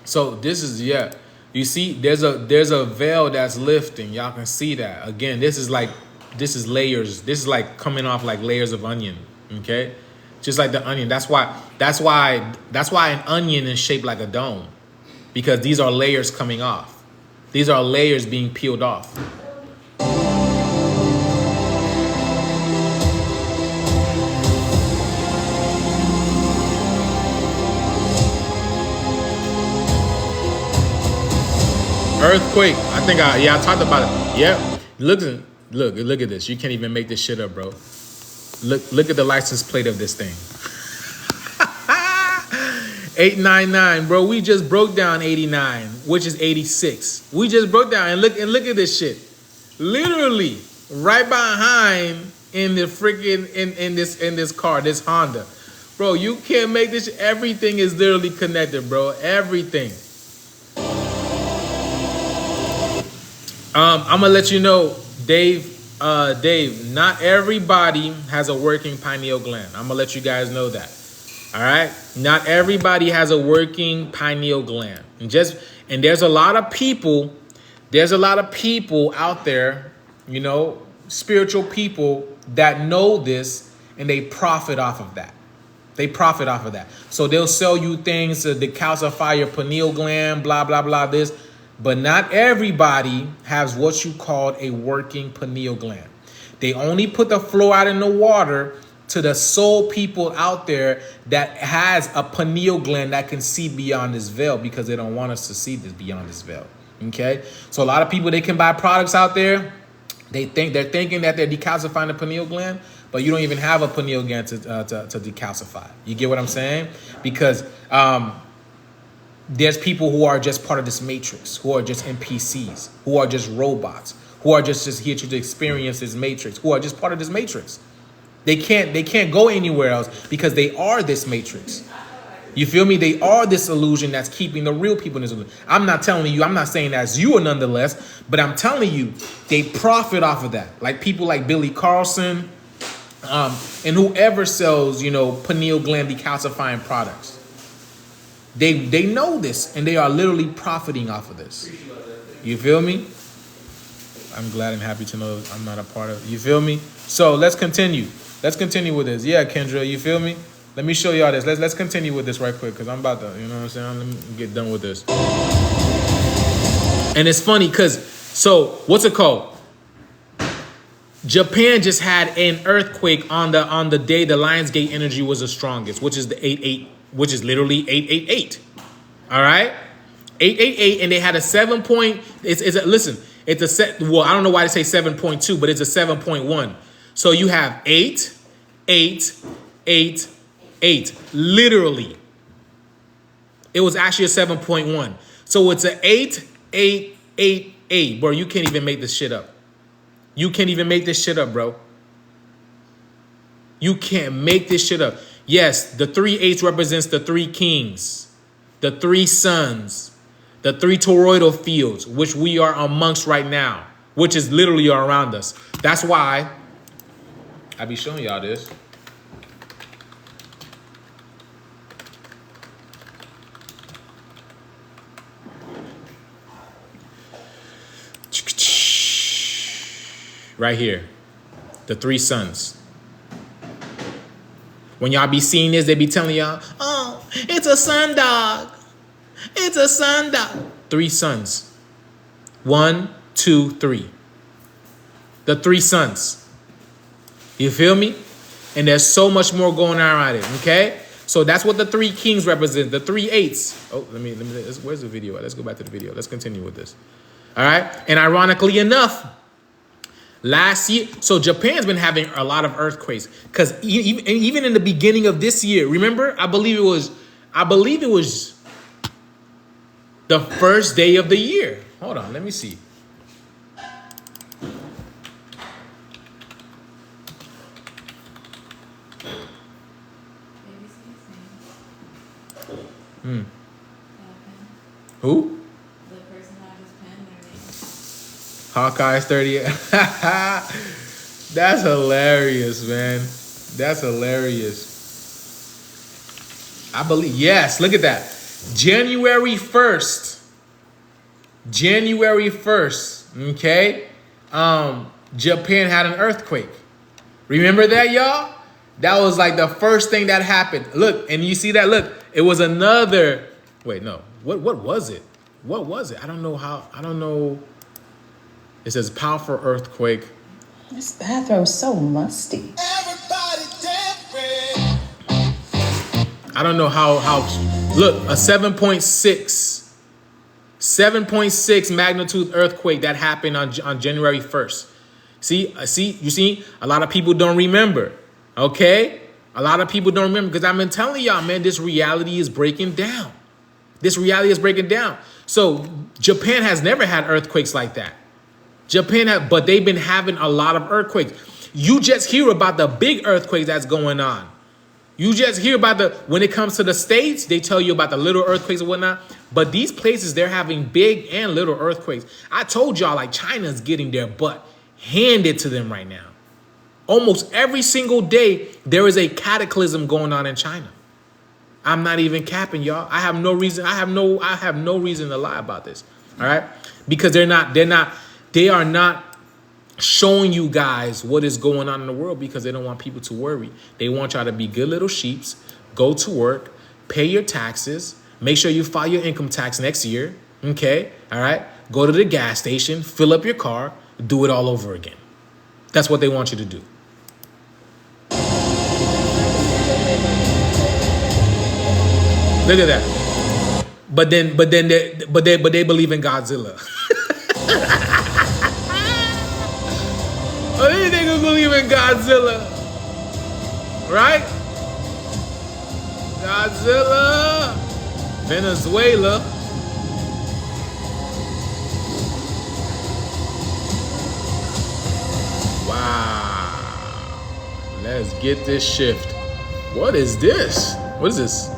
So this is, yeah. You see, there's a veil that's lifting. Y'all can see that. Again, this is layers. This is like coming off like layers of onion. Okay? Just like the onion. That's why an onion is shaped like a dome. Because these are layers coming off. These are layers being peeled off. Earthquake. I think I talked about it. Yep. Look at this. You can't even make this shit up, bro. Look at the license plate of this thing. 899, bro. We just broke down 89, which is 86. We just broke down and look at this shit. Literally right behind in the freaking in this car, this Honda. Bro, you can't make this. Everything is literally connected, bro. Everything. I'm gonna let you know, Dave, not everybody has a working pineal gland. I'm gonna let you guys know that. All right? Not everybody has a working pineal gland. And there's a lot of people out there, you know, spiritual people that know this and they profit off of that. They profit off of that. So they'll sell you things to decalcify your pineal gland, blah, blah, blah, this. But not everybody has what you call a working pineal gland. They only put the fluoride in the water to the sole people out there that has a pineal gland that can see beyond this veil, because they don't want us to see this beyond this veil. Okay? So a lot of people, they can buy products out there. They're thinking that they're decalcifying the pineal gland, but you don't even have a pineal gland to decalcify. You get what I'm saying? Because there's people who are just part of this matrix, who are just NPCs, who are just robots, who are just here to experience this matrix, who are just part of this matrix. They can't go anywhere else because they are this matrix. You feel me? They are this illusion that's keeping the real people in this illusion. I'm not telling you, I'm not saying as you are nonetheless, but I'm telling you, they profit off of that. Like people like Billy Carlson, and whoever sells, you know, pineal gland decalcifying products. They know this, and they are literally profiting off of this. You feel me? I'm glad and happy to know I'm not a part of it. You feel me? So let's continue. Let's continue with this. Yeah, Kendra, you feel me? Let me show y'all this. Let's continue with this right quick, because I'm about to, you know what I'm saying? Let me get done with this. And it's funny because, so what's it called? Japan just had an earthquake on the day the Lionsgate energy was the strongest, which is the 8-8. Which is literally 888. All right? 888, and they had a 7 point. It's a set. Well, I don't know why they say 7.2, but it's a 7.1. So you have 8, 8, 8, 8. Literally. It was actually a 7.1. So it's a 8, 8, 8, 8. Bro, you can't even make this shit up. You can't even make this shit up, bro. You can't make this shit up. Yes, the 3 8s represents the 3 kings, the 3 sons, the 3 toroidal fields, which we are amongst right now, which is literally around us. That's why I be showing y'all this. Right here, the 3 sons. When y'all be seeing this, they be telling y'all, oh, it's a sun dog. It's a sun dog. 3 sons. 1, 2, 3. The 3 sons. You feel me? And there's so much more going on around it, okay? So that's what the 3 kings represent, the 3 8s. Oh, where's the video at? Let's go back to the video. Let's continue with this. All right? And ironically enough, last year, so Japan's been having a lot of earthquakes, because even in the beginning of this year, remember, I believe it was the first day of the year. Hold on, let me see. Who? The person I just penned their name. Hawkeye's 38. That's hilarious, man. That's hilarious. I believe, yes, look at that. January 1st. January 1st, okay? Japan had an earthquake. Remember that, y'all? That was like the first thing that happened. Look, and you see that? Look, it was another, wait, no. What was it? What was it? I don't know how, I don't know. It says powerful earthquake. This bathroom's so musty. I don't know how, look, a 7.6 magnitude earthquake that happened on January 1st. See, you see, a lot of people don't remember, okay? A lot of people don't remember because I've been telling y'all, man, this reality is breaking down. This reality is breaking down. So Japan has never had earthquakes like that. But they've been having a lot of earthquakes. You just hear about the big earthquakes that's going on. You just hear about when it comes to the States, they tell you about the little earthquakes and whatnot. But these places, they're having big and little earthquakes. I told y'all, like, China's getting their butt handed to them right now. Almost every single day, there is a cataclysm going on in China. I'm not even capping, y'all. I have no reason to lie about this. All right? Because they are not showing you guys what is going on in the world because they don't want people to worry. They want y'all to be good little sheeps, go to work, pay your taxes, make sure you file your income tax next year, okay? All right? Go to the gas station, fill up your car, do it all over again. That's what they want you to do. Look at that. But they believe in Godzilla. Oh, these niggas believe in Godzilla, right? Godzilla, Venezuela. Wow. Let's get this shift. What is this? What is this?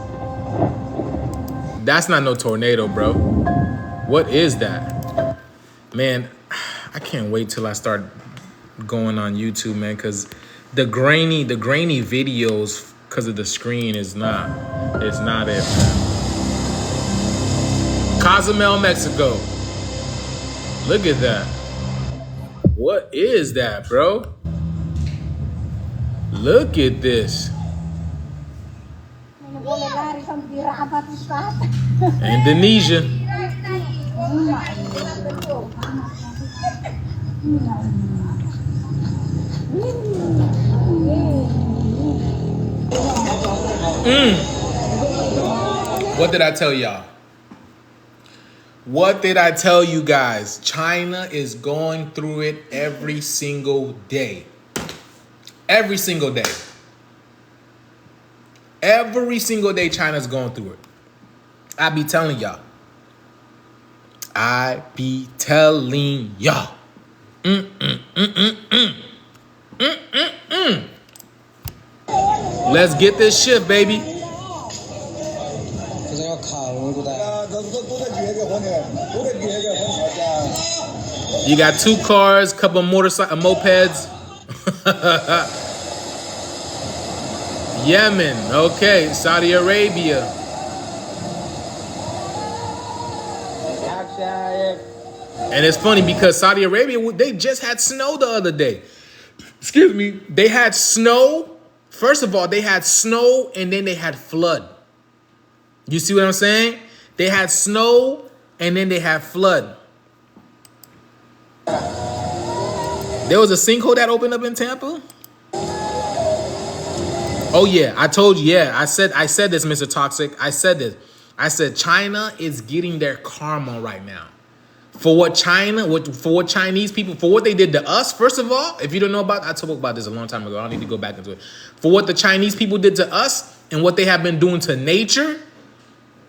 That's not no tornado, bro. What is that? Man, I can't wait till I start going on YouTube, man, because the grainy videos because of the screen it's not it, man. Cozumel, Mexico. Look at that. What is that, bro? Look at this. Indonesia. What did I tell y'all? What did I tell you guys? China is going through it every single day. Every single day. Every single day China's going through it. I be telling y'all. Let's get this shift, baby. You got 2 cars, couple of mopeds. Yemen, okay, Saudi Arabia. And it's funny because Saudi Arabia, they just had snow the other day. Excuse me. They had snow. First of all, they had snow and then they had flood. You see what I'm saying? They had snow and then they had flood. There was a sinkhole that opened up in Tampa. Oh yeah, I told you. Yeah, I said this, Mr. Toxic. I said this. I said China is getting their karma right now. For what Chinese people, for what they did to us, first of all, if you don't know about, I spoke about this a long time ago. I don't need to go back into it. For what the Chinese people did to us and what they have been doing to nature,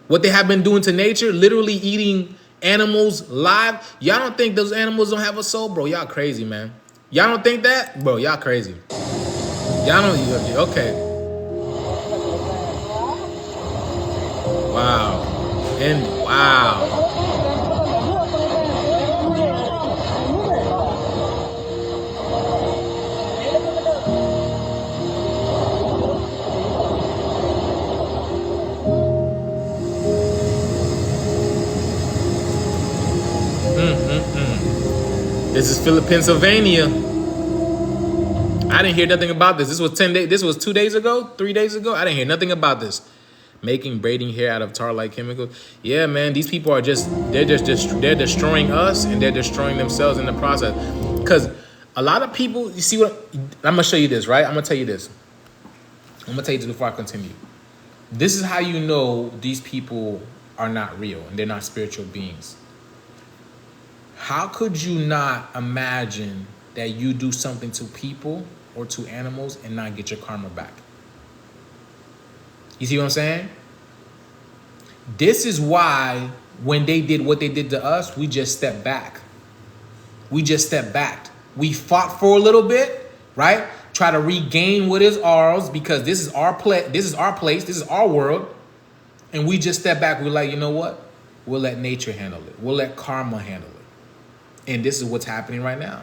literally eating animals live. Y'all don't think those animals don't have a soul? Bro, y'all crazy, man. Y'all don't think that? Bro, y'all crazy. Y'all don't, okay. Wow. And wow. This is Pennsylvania. I didn't hear nothing about this. This was 10 days. This was 2 days ago, 3 days ago. I didn't hear nothing about this. Making braiding hair out of tar-like chemicals. Yeah, man, these people are they're destroying us, and they're destroying themselves in the process. Because a lot of people, you see what, I'm gonna show you this, right? I'm gonna tell you this. I'm gonna tell you this before I continue. This is how you know these people are not real and they're not spiritual beings. How could you not imagine that you do something to people or to animals and not get your karma back? You see what I'm saying? This is why when they did what they did to us, we just stepped back. We just stepped back. We fought for a little bit, right? Try to regain what is ours, because this is our place, this is our world. And we just step back. We're like, you know what? We'll let nature handle it. We'll let karma handle it. And this is what's happening right now.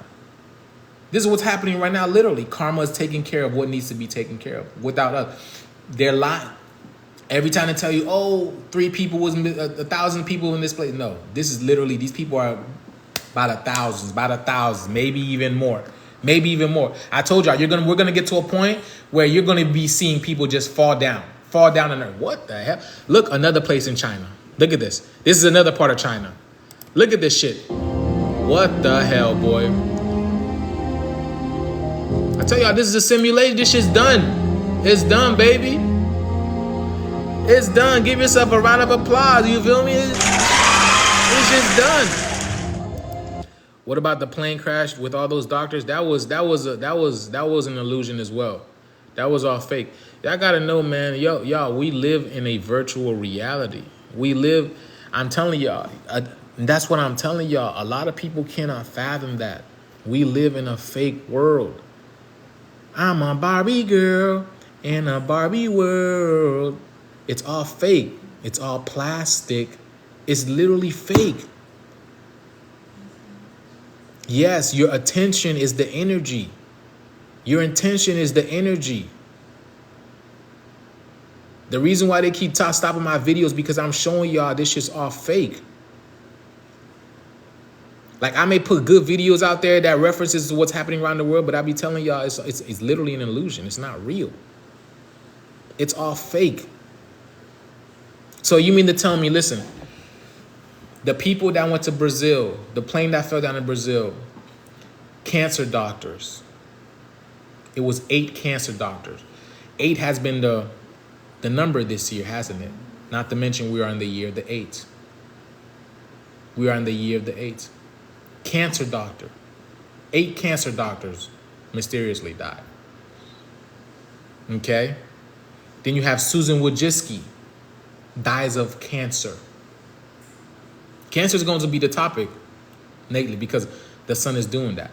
This is what's happening right now, literally. Karma is taking care of what needs to be taken care of without us. They're lying. Every time they tell you, oh, 3 people was 1,000 people in this place. No, this is literally, these people are about 1,000, maybe even more. Maybe even more. I told y'all, we're gonna get to a point where you're gonna be seeing people just fall down on earth. What the hell? Look, another place in China. Look at this. This is another part of China. Look at this shit. What the hell, boy? I tell y'all, this is a simulation. This shit's done. It's done, baby. It's done. Give yourself a round of applause. You feel me? It's just done. What about the plane crash with all those doctors? That was an illusion as well. That was all fake. Y'all gotta know, man. Y'all, we live in a virtual reality. I'm telling y'all. That's what I'm telling y'all. A lot of people cannot fathom that. We live in a fake world. I'm a Barbie girl in a Barbie world. It's all fake. It's all plastic. It's literally fake. Yes, your attention is the energy. Your intention is the energy. The reason why they keep stopping my videos because I'm showing y'all this shit's all fake. Like, I may put good videos out there that references to what's happening around the world, but I be telling y'all it's literally an illusion. It's not real. It's all fake. So you mean to tell me, listen, the people that went to Brazil, the plane that fell down in Brazil, cancer doctors, it was 8 cancer doctors. 8 has been the number this year, hasn't it? Not to mention we are in the year of the 8. We are in the year of the 8. Cancer doctor. 8 cancer doctors mysteriously died. Okay? Then you have Susan Wojcicki, dies of cancer. Cancer is going to be the topic lately because the sun is doing that.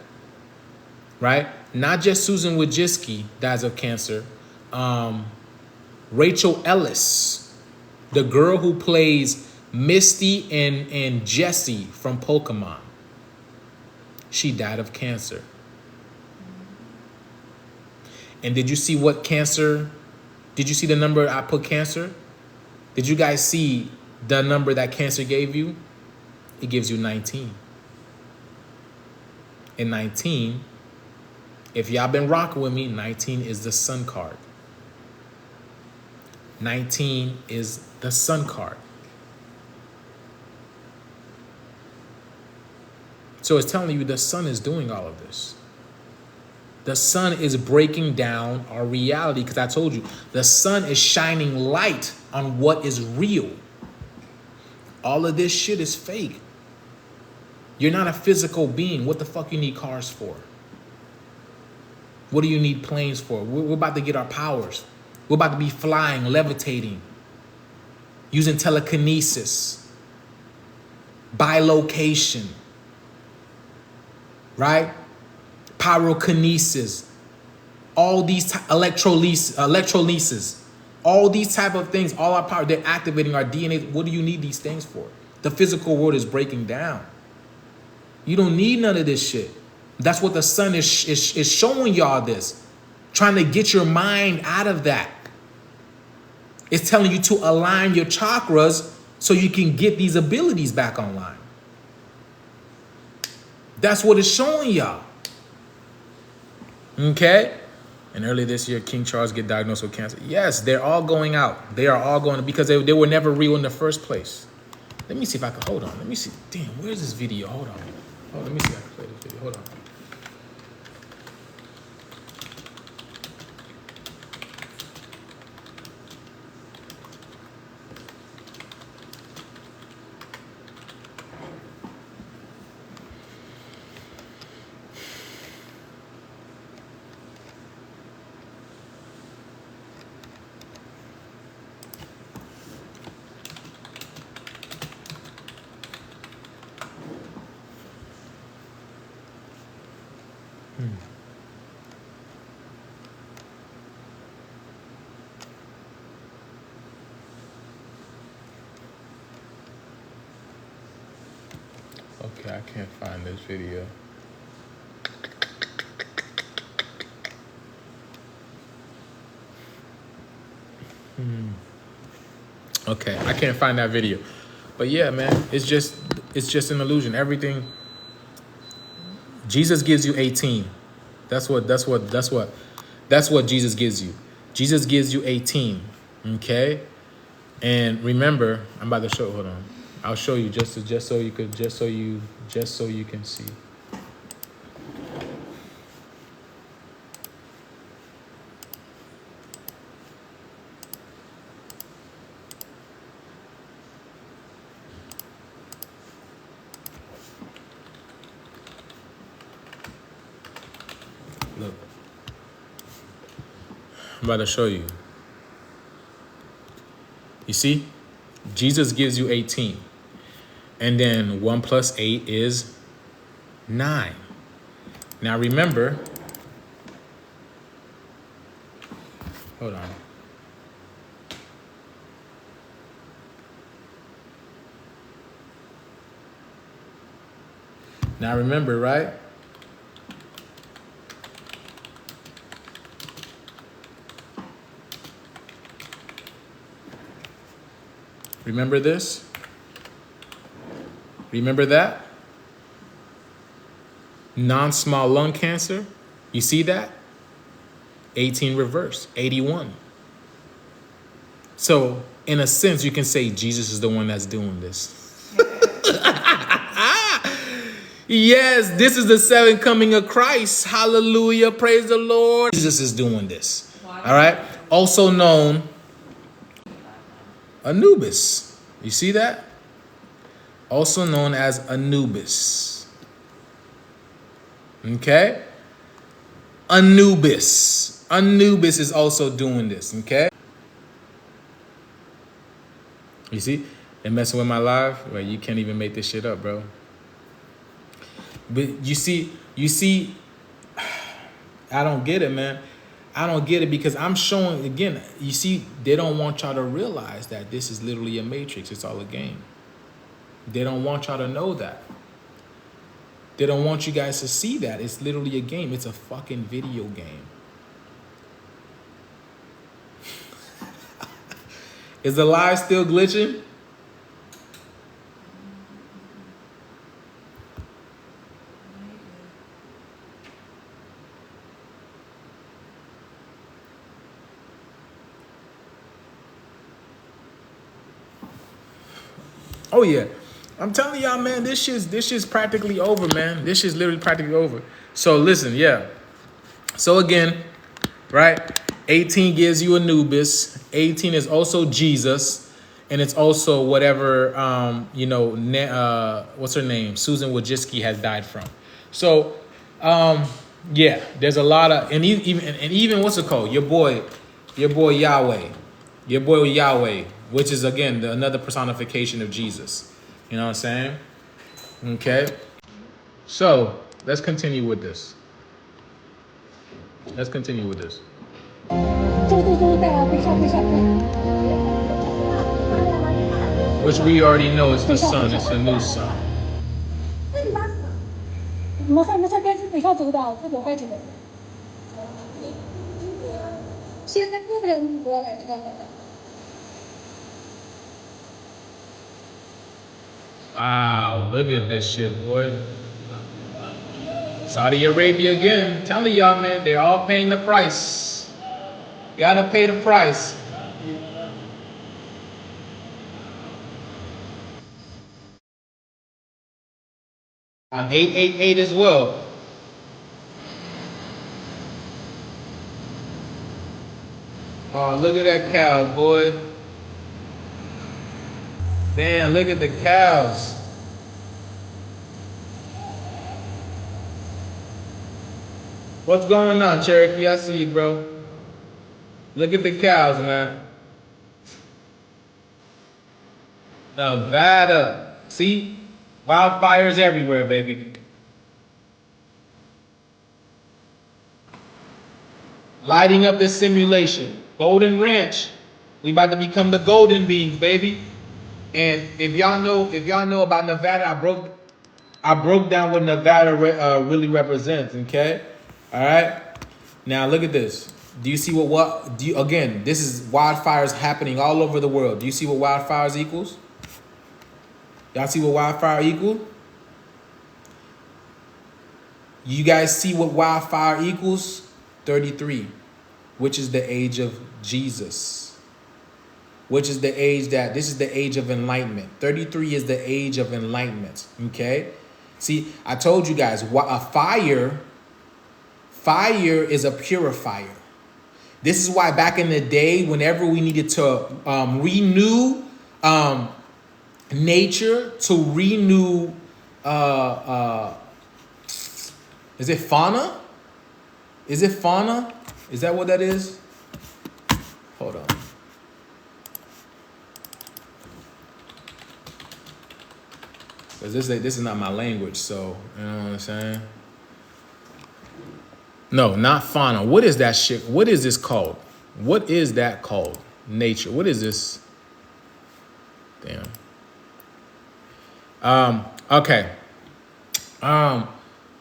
Right? Not just Susan Wojcicki dies of cancer. Rachel Ellis, the girl who plays Misty and Jessie from Pokemon. She died of cancer. And did you see what cancer? Did you see the number I put cancer? Did you guys see the number that cancer gave you? It gives you 19. And 19, if y'all been rocking with me, 19 is the sun card. 19 is the sun card. So it's telling you the sun is doing all of this. The sun is breaking down our reality because I told you, the sun is shining light on what is real. All of this shit is fake. You're not a physical being. What the fuck you need cars for? What do you need planes for? We're about to get our powers. We're about to be flying, levitating, using telekinesis, bilocation, right? Pyrokinesis, all these electrolysis. All these type of things, all our power, they're activating our DNA. What do you need these things for? The physical world is breaking down. You don't need none of this shit. That's what the sun is showing y'all this. Trying to get your mind out of that. It's telling you to align your chakras so you can get these abilities back online. That's what it's showing y'all. Okay? And earlier this year, King Charles get diagnosed with cancer. Yes, they're all going out. They are all going because they were never real in the first place. Let me see if I can, hold on. Let me see. Damn, where's this video? Hold on. Oh, let me see if I can play this video. Hold on. Okay, I can't find this video. Okay, I can't find that video. But yeah, man, it's just an illusion. Everything. Jesus gives you 18. That's what Jesus gives you. Jesus gives you 18. Okay? And remember, I'm about to show, hold on. I'll show you just so you can see. Look. I'm about to show you. You see? Jesus gives you 18. And then 1 plus 8 is 9. Now remember, hold on. Now remember, right? Remember this? Remember that? Non-small lung cancer. You see that? 18 reverse, 81. So, in a sense, you can say Jesus is the one that's doing this. Yes, this is the second coming of Christ. Hallelujah. Praise the Lord. Jesus is doing this. All right. Also known Anubis. You see that? Also known as Anubis. Okay? Anubis. Anubis is also doing this. Okay? You see? They're messing with my life. Well, you can't even make this shit up, bro. But you see, I don't get it, man. I don't get it because I'm showing, again, you see, they don't want y'all to realize that this is literally a matrix. It's all a game. They don't want y'all to know that. They don't want you guys to see that. It's literally a game. It's a fucking video game. Is the live still glitching? Oh yeah, I'm telling y'all, man, this shit's practically over, man. This shit's literally practically over. So listen, yeah. So again, right? 18 gives you Anubis. 18 is also Jesus, and it's also whatever what's her name? Susan Wojcicki has died from. So yeah, there's a lot of and even what's it called? Your boy Yahweh. Your boy Yahweh, which is, again, another personification of Jesus. You know what I'm saying? Okay. So, let's continue with this. Which we already know is the sun. It's a new sun. Wow, look at this shit, boy. Saudi Arabia again. Telling y'all, man, they're all paying the price. Gotta pay the price. I'm 888 as well. Oh, look at that cow, boy. Damn, look at the cows. What's going on, Cherokee? I see you, bro. Look at the cows, man. Nevada. See? Wildfires everywhere, baby. Lighting up this simulation. Golden Ranch. We about to become the Golden Beans, baby. And if y'all know about Nevada, I broke down what Nevada really represents. Okay, all right. Now look at this. Do you see again? This is wildfires happening all over the world. Do you see what wildfires equals? Y'all see what wildfire equals? You guys see what wildfire equals? 33, which is the age of Jesus. Which is the age this is the age of enlightenment. 33 is the age of enlightenment, okay? See, I told you guys, a fire is a purifier. This is why back in the day, whenever we needed to renew nature, to renew, is it fauna? Is it fauna? Is that what that is? Hold on. Because this is not my language, so, you know what I'm saying? No, not fauna. What is that shit? What is this called? What is that called? Nature. What is this? Damn. Okay.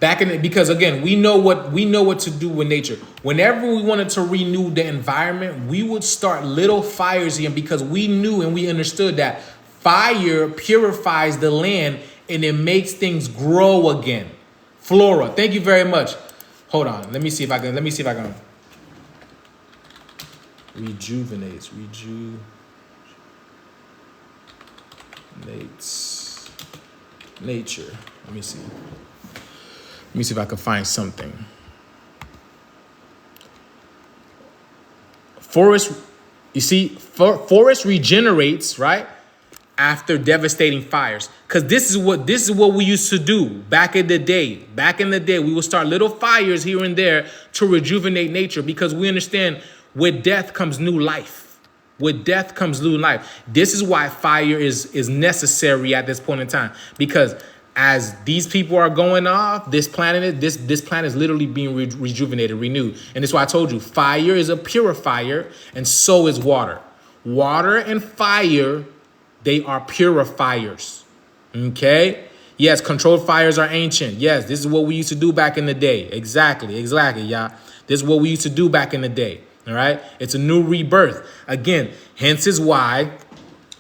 Because again, we know what to do with nature. Whenever we wanted to renew the environment, we would start little fires here because we knew and we understood that fire purifies the land and it makes things grow again. Flora, thank you very much. Hold on, let me see if I can. Rejuvenates nature. Let me see if I can find something. Forest regenerates, right? After devastating fires. Because this is what we used to do back in the day. Back in the day, we would start little fires here and there to rejuvenate nature because we understand with death comes new life. With death comes new life. This is why fire is necessary at this point in time. Because as these people are going off, this planet is literally being rejuvenated, renewed. And that's why I told you, fire is a purifier, and so is water. Water and fire, they are purifiers. Okay? Yes, controlled fires are ancient. Yes, this is what we used to do back in the day. Exactly, y'all. This is what we used to do back in the day. All right? It's a new rebirth. Again, hence is why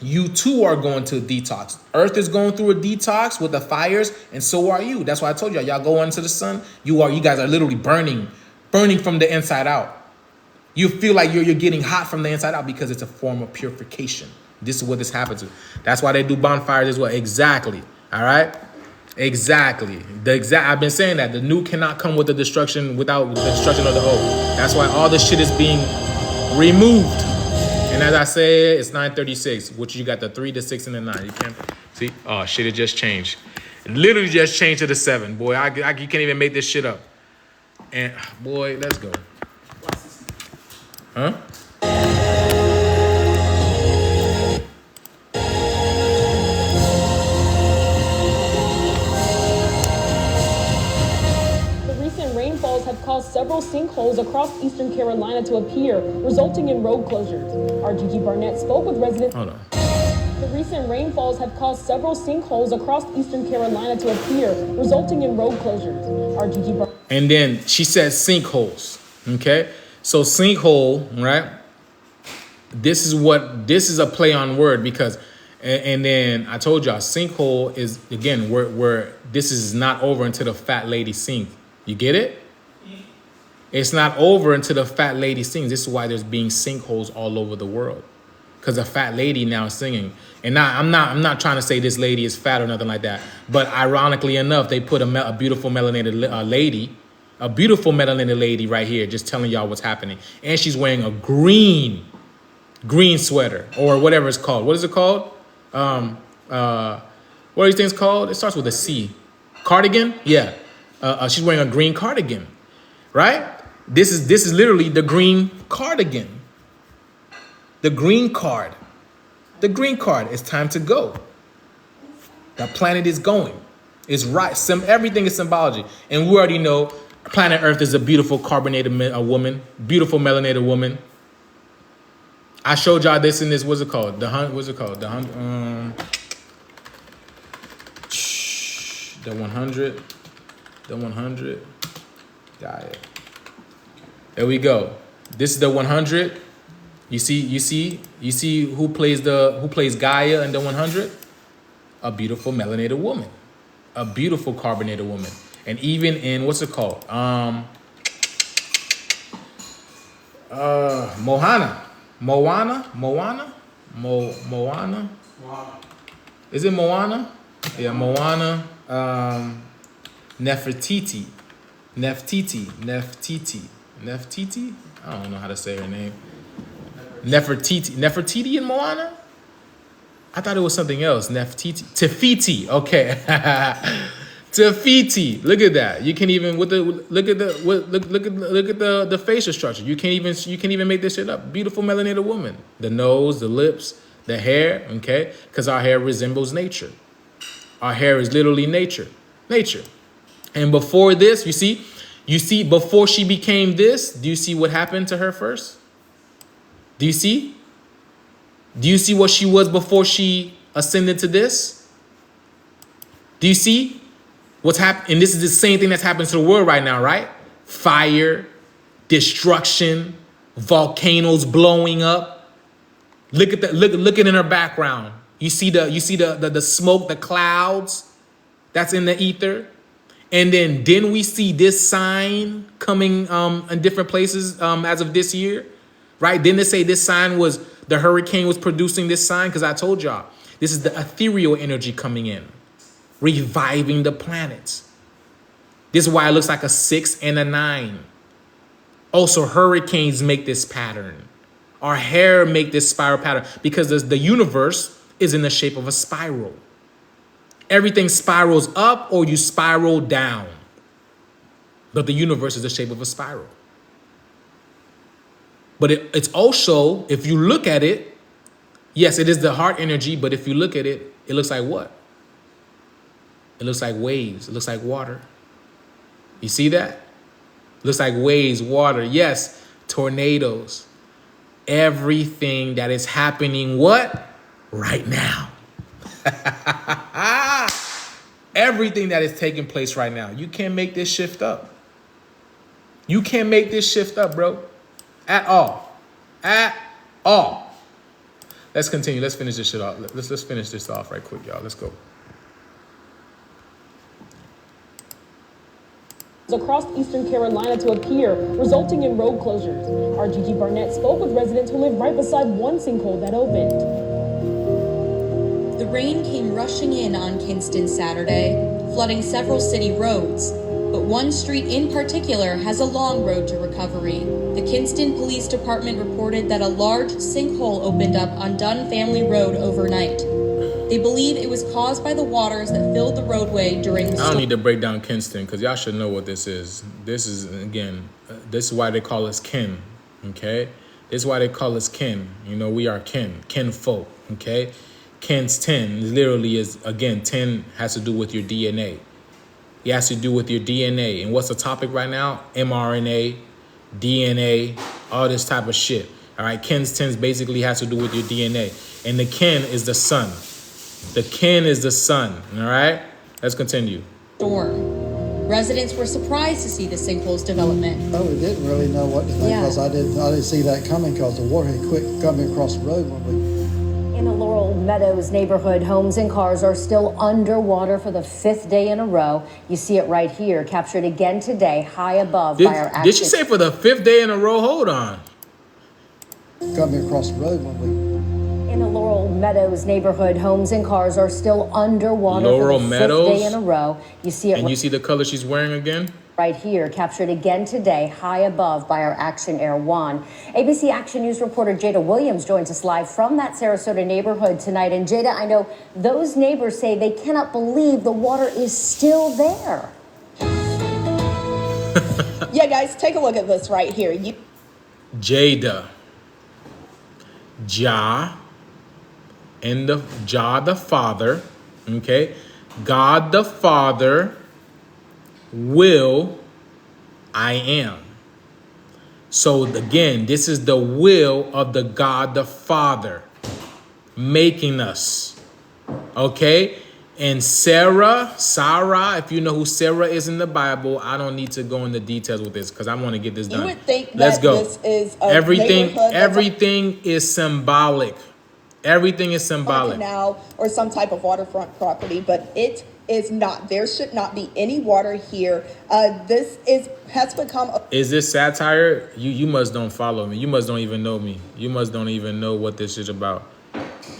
you too are going to a detox. Earth is going through a detox with the fires, and so are you. That's why I told y'all. Y'all go into the sun. You guys are literally burning from the inside out. You feel like you're getting hot from the inside out because it's a form of purification. This is what this happens to. That's why they do bonfires as well. Exactly. All right. Exactly. I've been saying that the new cannot come with the destruction without the destruction of the old. That's why all this shit is being removed. And as I said, it's 9:36, which you got the 3, the 6, and the 9. You can't see. Oh shit! It just changed. It literally just changed to the 7. Boy, you can't even make this shit up. And boy, let's go. Huh? caused several sinkholes across eastern Carolina to appear, resulting in road closures. Our Gigi Barnett spoke with residents. Hold on. The recent rainfalls have caused several sinkholes across eastern Carolina to appear, resulting in road closures. Our Gigi Barnett. And then she says sinkholes. Okay, so sinkhole, right? This is a play on word because, and then I told y'all sinkhole is again where this is not over until the fat lady sings. You get it? It's not over until the fat lady sings. This is why there's being sinkholes all over the world, because a fat lady now is singing. And now I'm not trying to say this lady is fat or nothing like that. But ironically enough, they put a beautiful melanated lady, a beautiful melanated lady right here, just telling y'all what's happening. And she's wearing a green sweater or whatever it's called. What is it called? What are these things called? It starts with a C. Cardigan? Yeah. She's wearing a green cardigan, right? This is literally the green cardigan. The green card. The green card. It's time to go. The planet is going. It's right. Everything is symbology. And we already know planet Earth is a beautiful carbonated woman. Beautiful melanated woman. I showed y'all this in this, what's it called? The 100. The 100. Got it. There we go. This is the 100. You see who plays Gaia in the 100? A beautiful melanated woman. A beautiful carbonated woman. And even in, what's it called? Moana? Is it Moana? Yeah, Moana. Nefertiti. I don't know how to say her name. Nefertiti in Moana? I thought it was something else. Tefiti. Okay. Tefiti. Look at that. You can even look at the facial structure. You can even make this shit up. Beautiful melanated woman. The nose, the lips, the hair. Okay, because our hair resembles nature. Our hair is literally nature. And before this, you see before she became this. Do you see what happened to her first? Do you see? Do you see what she was before she ascended to this? Do you see what's happened? And this is the same thing that's happening to the world right now, right? Fire, destruction, volcanoes blowing up. Look at it in her background. You see the smoke, the clouds that's in the ether. And then we see this sign coming in different places as of this year, right? Didn't they say this sign was the hurricane was producing this sign? Because I told y'all, this is the ethereal energy coming in, reviving the planets. This is why it looks like a 6 and a 9. Also, hurricanes make this pattern. Our hair make this spiral pattern because the universe is in the shape of a spiral. Everything spirals up or you spiral down. But the universe is the shape of a spiral. But it's also, if you look at it, yes, it is the heart energy, but if you look at it, it looks like what? It looks like waves. It looks like water. You see that? It looks like waves, water. Yes, tornadoes. Everything that is happening, what? Right now. Everything that is taking place right now. You can't make this shift up. You can't make this shift up, bro. At all. At all. Let's continue. Let's finish this shit off. Let's finish this off right quick, y'all. Let's go. Across eastern Carolina to appear, resulting in road closures. Our Gigi Barnett spoke with residents who live right beside one sinkhole that opened. The rain came rushing in on Kinston Saturday, flooding several city roads. But one street in particular has a long road to recovery. The Kinston Police Department reported that a large sinkhole opened up on Dunn Family Road overnight. They believe it was caused by the waters that filled the roadway during the storm. I don't need to break down Kinston because y'all should know what this is. This is, again, this is why they call us kin, okay? This is why they call us kin. You know, we are kin folk, okay? Kin's 10 literally is, again, 10 has to do with your DNA. It has to do with your DNA. And what's the topic right now? mRNA, DNA, all this type of shit. All right, Ken's 10s basically has to do with your DNA. And the Ken is the sun. The Ken is the sun, all right? Let's continue. Storm. Residents were surprised to see the sinkhole's development. Oh, we didn't really know what to think because I didn't see that coming because the water had quick coming across the road when we... In the Laurel Meadows neighborhood, homes and cars are still underwater for the 5th day in a row. You see it right here, captured again today, high above by our action. Did she say for the 5th day in a row? Hold on. Coming across the road when we... In the Laurel Meadows neighborhood, homes and cars are still underwater Laurel for the Meadows? 5th day in a row. You see it. And you see the color she's wearing again? Right here, captured again today, high above by our Action Air 1. ABC Action News reporter Jada Williams joins us live from that Sarasota neighborhood tonight. And Jada, I know those neighbors say they cannot believe the water is still there. Yeah, guys, take a look at this right here. Jada. And Jah the Father, okay? God the Father will, I am. So again, this is the will of the God the Father making us, okay? And Sarah, if you know who Sarah is in the Bible, I don't need to go into details with this because I want to get this done. You would think Let's that go. this is a Everything is symbolic. Everything is symbolic. Canal or some type of waterfront property, but it is not. There should not be any water here. Has become. Is this satire? You must don't follow me. You must don't even know me. You must don't even know what this is about.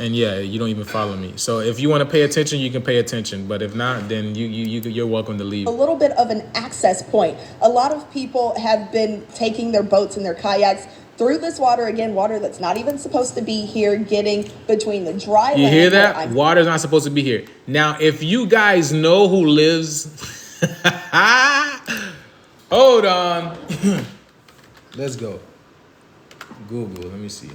And yeah, you don't even follow me. So if you want to pay attention, you can pay attention. But if not, then you're welcome to leave. A little bit of an access point. A lot of people have been taking their boats and their kayaks through this water, again, water that's not even supposed to be here, getting between the dry land. You hear that? Water's not supposed to be here. Now, if you guys know who lives... Hold on. Let's go. Google, let me see.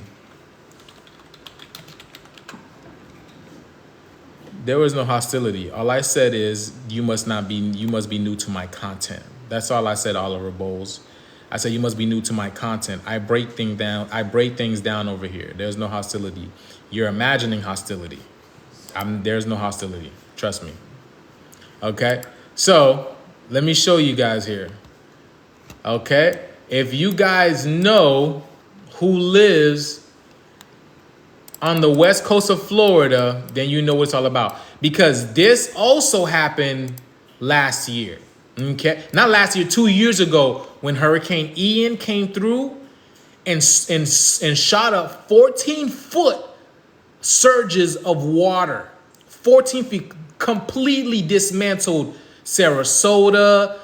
There was no hostility. All I said is you must be new to my content. That's all I said, Oliver Bowles. I said, you must be new to my content. I break things down over here. There's no hostility. You're imagining hostility. There's no hostility. Trust me. Okay? So, let me show you guys here. Okay? If you guys know who lives on the west coast of Florida, then you know what it's all about. Because this also happened last year. Okay, not last year, 2 years ago, when Hurricane Ian came through and shot up 14-foot surges of water. 14 feet, completely dismantled Sarasota,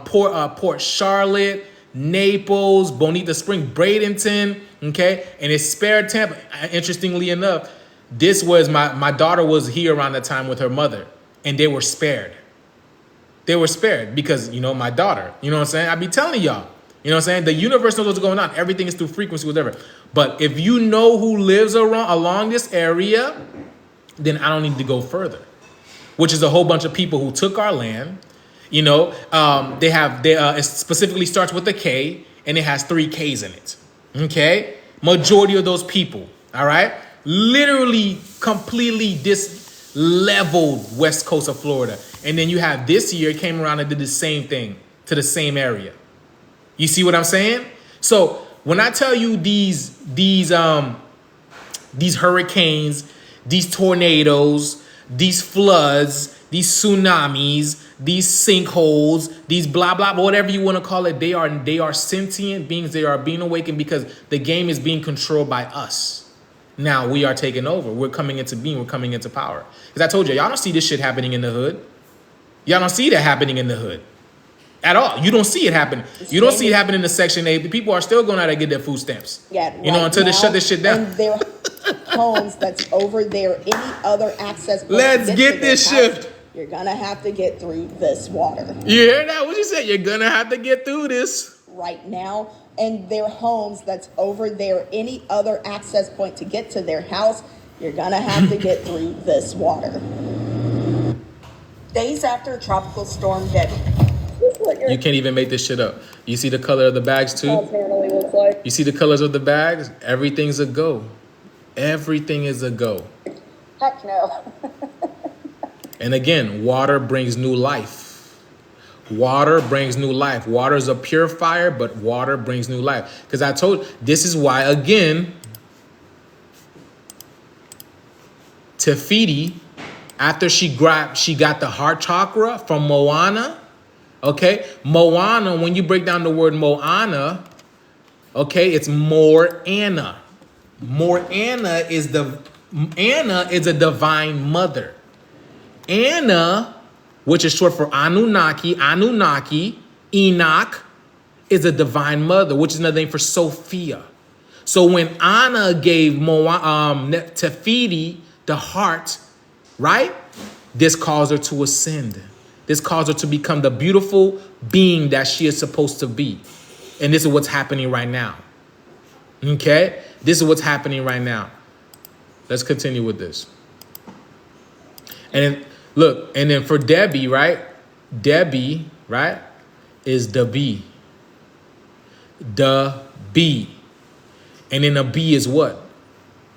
Port Charlotte, Naples, Bonita Spring, Bradenton, okay? And it spared Tampa. Interestingly enough, this was my daughter was here around the time with her mother, and they were spared. They were spared because, my daughter, you know what I'm saying? I be telling y'all, you know what I'm saying? The universe knows what's going on. Everything is through frequency, whatever. But if you know who lives along this area, then I don't need to go further, which is a whole bunch of people who took our land. It specifically starts with a K and it has 3 Ks in it. Okay. Majority of those people. All right. Literally completely leveled west coast of Florida. And then you have this year came around and did the same thing to the same area. You see what I'm saying? So when I tell you these hurricanes, these tornadoes, these floods, these tsunamis, these sinkholes, these blah, blah, whatever you want to call it, they are sentient beings. They are being awakened because the game is being controlled by us. Now we are taking over. We're coming into being. We're coming into power. Because I told you, y'all don't see this shit happening in the hood. Y'all don't see that happening in the hood at all. You don't see it happen. You don't see it happen in the Section 8. The people are still going out to get their food stamps. Yeah, until they shut this shit down. And their homes that's over there, any other access point. Let's get this shift. You're going to have to get through this water. You hear that? What you said? You're going to have to get through this. Right now. And their homes that's over there, any other access point to get to their house, you're going to have to get through this water. Days after Tropical Storm Debbie. You can't even make this shit up. You see the color of the bags too? You see the colors of the bags? Everything's a go. Everything is a go. Heck no. And again, water brings new life. Water brings new life. Water is a purifier, but water brings new life. Because I told, this is why, again, Tefiti, after she got the heart chakra from Moana. Okay, Moana, when you break down the word Moana, okay, it's Moana. Moana is a divine mother. Anna, which is short for Anunnaki, Enoch, is a divine mother, which is another name for Sophia. So when Anna gave Tefiti the heart, right? This caused her to ascend. This caused her to become the beautiful being that she is supposed to be. And this is what's happening right now. Okay? This is what's happening right now. Let's continue with this. And then, look, and then for Debbie, right? Debbie, right, is the B. The B. And then a B is what?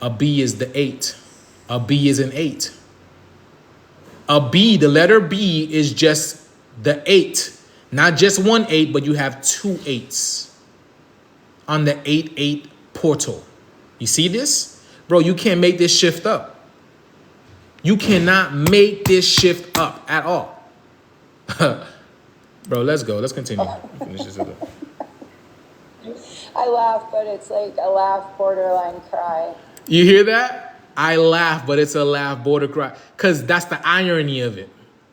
A B is the 8. A B is an 8. A B, the letter B is just the 8. Not just one 8, but you have 2 8s on the 8-8 portal. You see this? Bro, you can't make this shift up. You cannot make this shift up at all. Bro, let's go. Let's continue. I laugh, but it's like a laugh borderline cry. You hear that? I laugh, but it's a laugh border cry. Because that's the irony of it.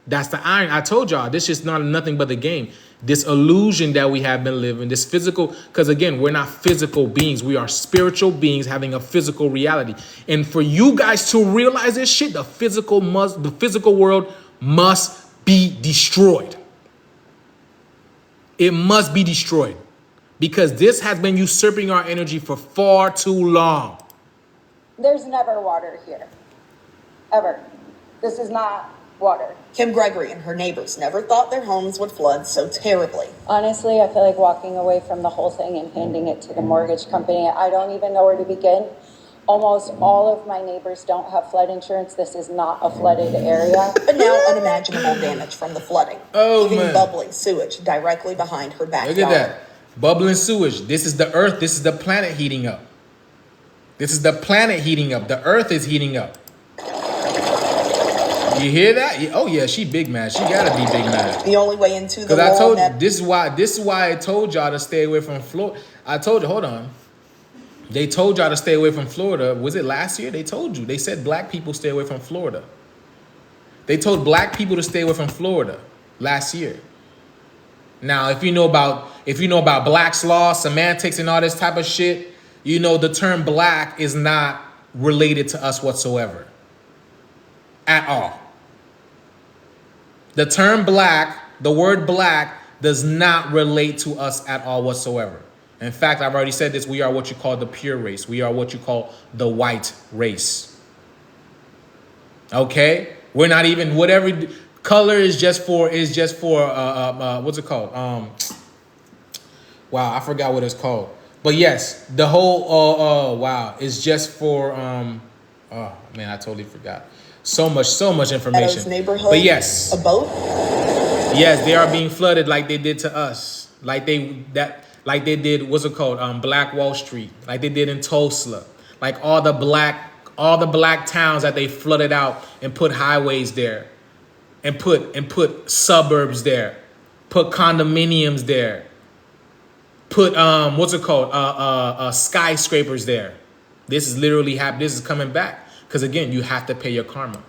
That's the irony. I told y'all, this is not nothing but the game. This illusion that we have been living, this physical, because again, we're not physical beings. We are spiritual beings having a physical reality. And for you guys to realize this shit, the physical world must be destroyed. It must be destroyed. Because this has been usurping our energy for far too long. There's never water here. Ever. This is not water. Kim Gregory and her neighbors never thought their homes would flood so terribly. Honestly, I feel like walking away from the whole thing and handing it to the mortgage company. I don't even know where to begin. Almost all of my neighbors don't have flood insurance. This is not a flooded area. But now unimaginable damage from the flooding. Oh, leaving man. bubbling sewage directly behind her backyard. Look at that. Bubbling sewage. This is the earth. This is the planet heating up. This is the planet heating up. The earth is heating up. You hear that? Oh yeah, she big mad. She gotta be big mad. The only way into the because I told you this is why I told y'all to stay away from Florida. I told you, hold on. They told y'all to stay away from Florida. Was it last year? They told you. They said black people stay away from Florida. They told black people to stay away from Florida last year. Now, if you know about Black's Law, semantics, and all this type of shit, you know the term black is not related to us whatsoever. At all. The term black, the word black, does not relate to us at all whatsoever. In fact, I've already said this, we are what you call the pure race. We are what you call the white race. Okay? We're not even, whatever, color is just for what's it called? Wow, I forgot what it's called. But yes, the whole, wow, is just for, oh man, I totally forgot. So much information. But yes, a boat. Yes, they are being flooded like they did to us, like they did. What's it called? Black Wall Street, like they did in Tulsa, like all the black towns that they flooded out and put highways there, and put suburbs there, put condominiums there, put what's it called? Skyscrapers there. This is literally happening. This is coming back. Because again, you have to pay your karma.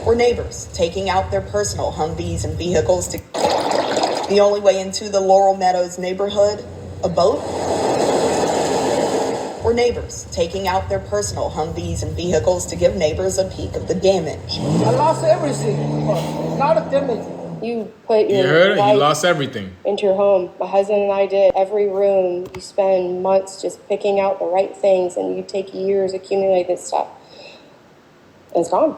Or neighbors taking out their personal Humvees and vehicles to the only way into the Laurel Meadows neighborhood, a boat. Or neighbors taking out their personal Humvees and vehicles to give neighbors a peek of the damage. I lost everything. Not a damage. You put You your heard it? life You lost everything. into your home. My husband and I did. Every room, you spend months just picking out the right things, and you take years accumulate this stuff. And it's gone.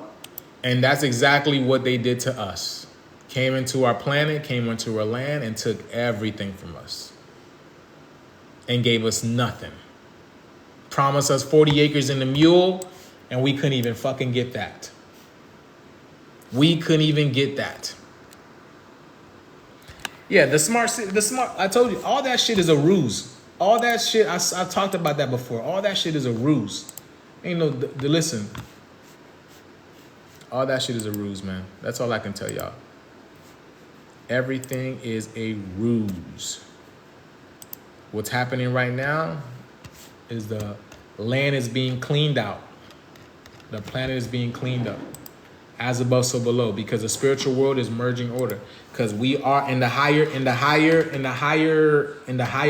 And that's exactly what they did to us. Came into our planet, came into our land, and took everything from us. And gave us nothing. Promised us 40 acres and a mule, and we couldn't even fucking get that. We couldn't even get that. Yeah, the smart, I told you, all that shit is a ruse. All that shit, I talked about that before. All that shit is a ruse. Ain't no, listen. All that shit is a ruse, man. That's all I can tell y'all. Everything is a ruse. What's happening right now is the land is being cleaned out. The planet is being cleaned up. As above, so below, because the spiritual world is merging order. Because we are in the higher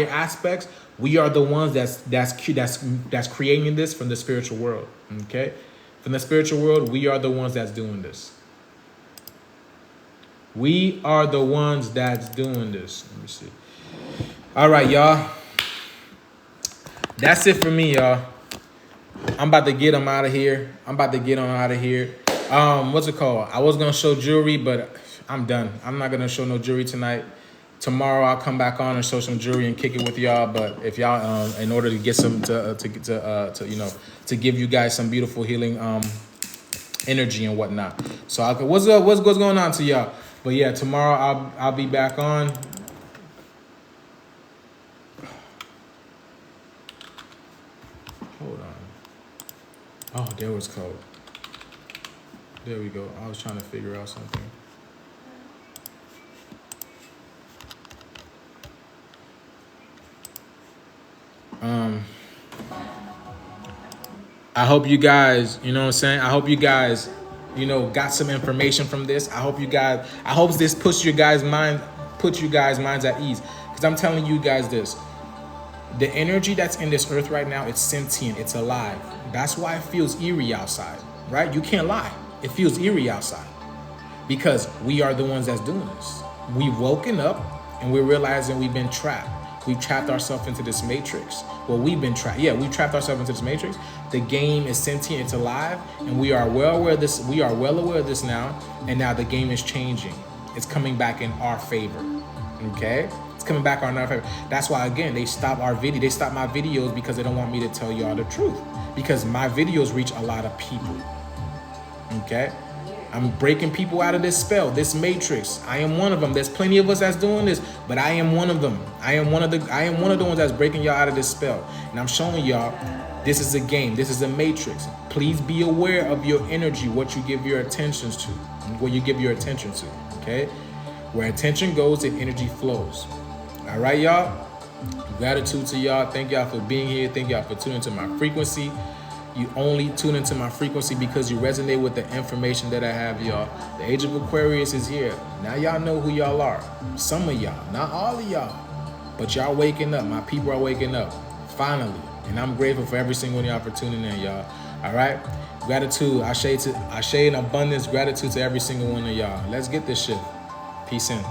aspects, we are the ones that's creating this from the spiritual world. Okay? From the spiritual world, we are the ones that's doing this. We are the ones that's doing this. Let me see. All right, y'all. That's it for me, y'all. I'm about to get them out of here. What's it called? I was gonna show jewelry, but I'm done. I'm not gonna show no jewelry tonight. Tomorrow I'll come back on and show some jewelry and kick it with y'all. But if y'all, in order to get some to give you guys some beautiful healing energy and whatnot. So what's going on to y'all? But yeah, tomorrow I'll be back on. Hold on. Oh, there was code. There we go. I was trying to figure out something. I hope you guys, you know what I'm saying? I hope you guys, got some information from this. I hope this puts you guys' minds at ease. Because I'm telling you guys this. The energy that's in this earth right now, it's sentient, it's alive. That's why it feels eerie outside, right? You can't lie. It feels eerie outside because we are the ones that's doing this. We've woken up and we're realizing we've been trapped. We've trapped ourselves into this matrix. Well, we've been trapped. Yeah, we've trapped ourselves into this matrix. The game is sentient, it's alive, and we are well aware of this. We are well aware of this now, and now the game is changing. It's coming back in our favor. Okay? It's coming back on our favor. That's why, again, they stop my videos because they don't want me to tell y'all the truth. Because my videos reach a lot of people. Okay? I'm breaking people out of this spell, this matrix. I am one of them. There's plenty of us that's doing this, but I am one of them. I am one of the ones that's breaking y'all out of this spell. And I'm showing y'all this is a game. This is a matrix. Please be aware of your energy, what you give your attention to, okay? Where attention goes, the energy flows. All right, y'all? Gratitude to y'all. Thank y'all for being here. Thank y'all for tuning into my frequency. You only tune into my frequency because you resonate with the information that I have, y'all. The Age of Aquarius is here. Now y'all know who y'all are. Some of y'all, not all of y'all, but y'all waking up. My people are waking up, finally. And I'm grateful for every single one of y'all for tuning in, y'all. All right? Gratitude. Ashe in abundance. Gratitude to every single one of y'all. Let's get this shit. Peace in.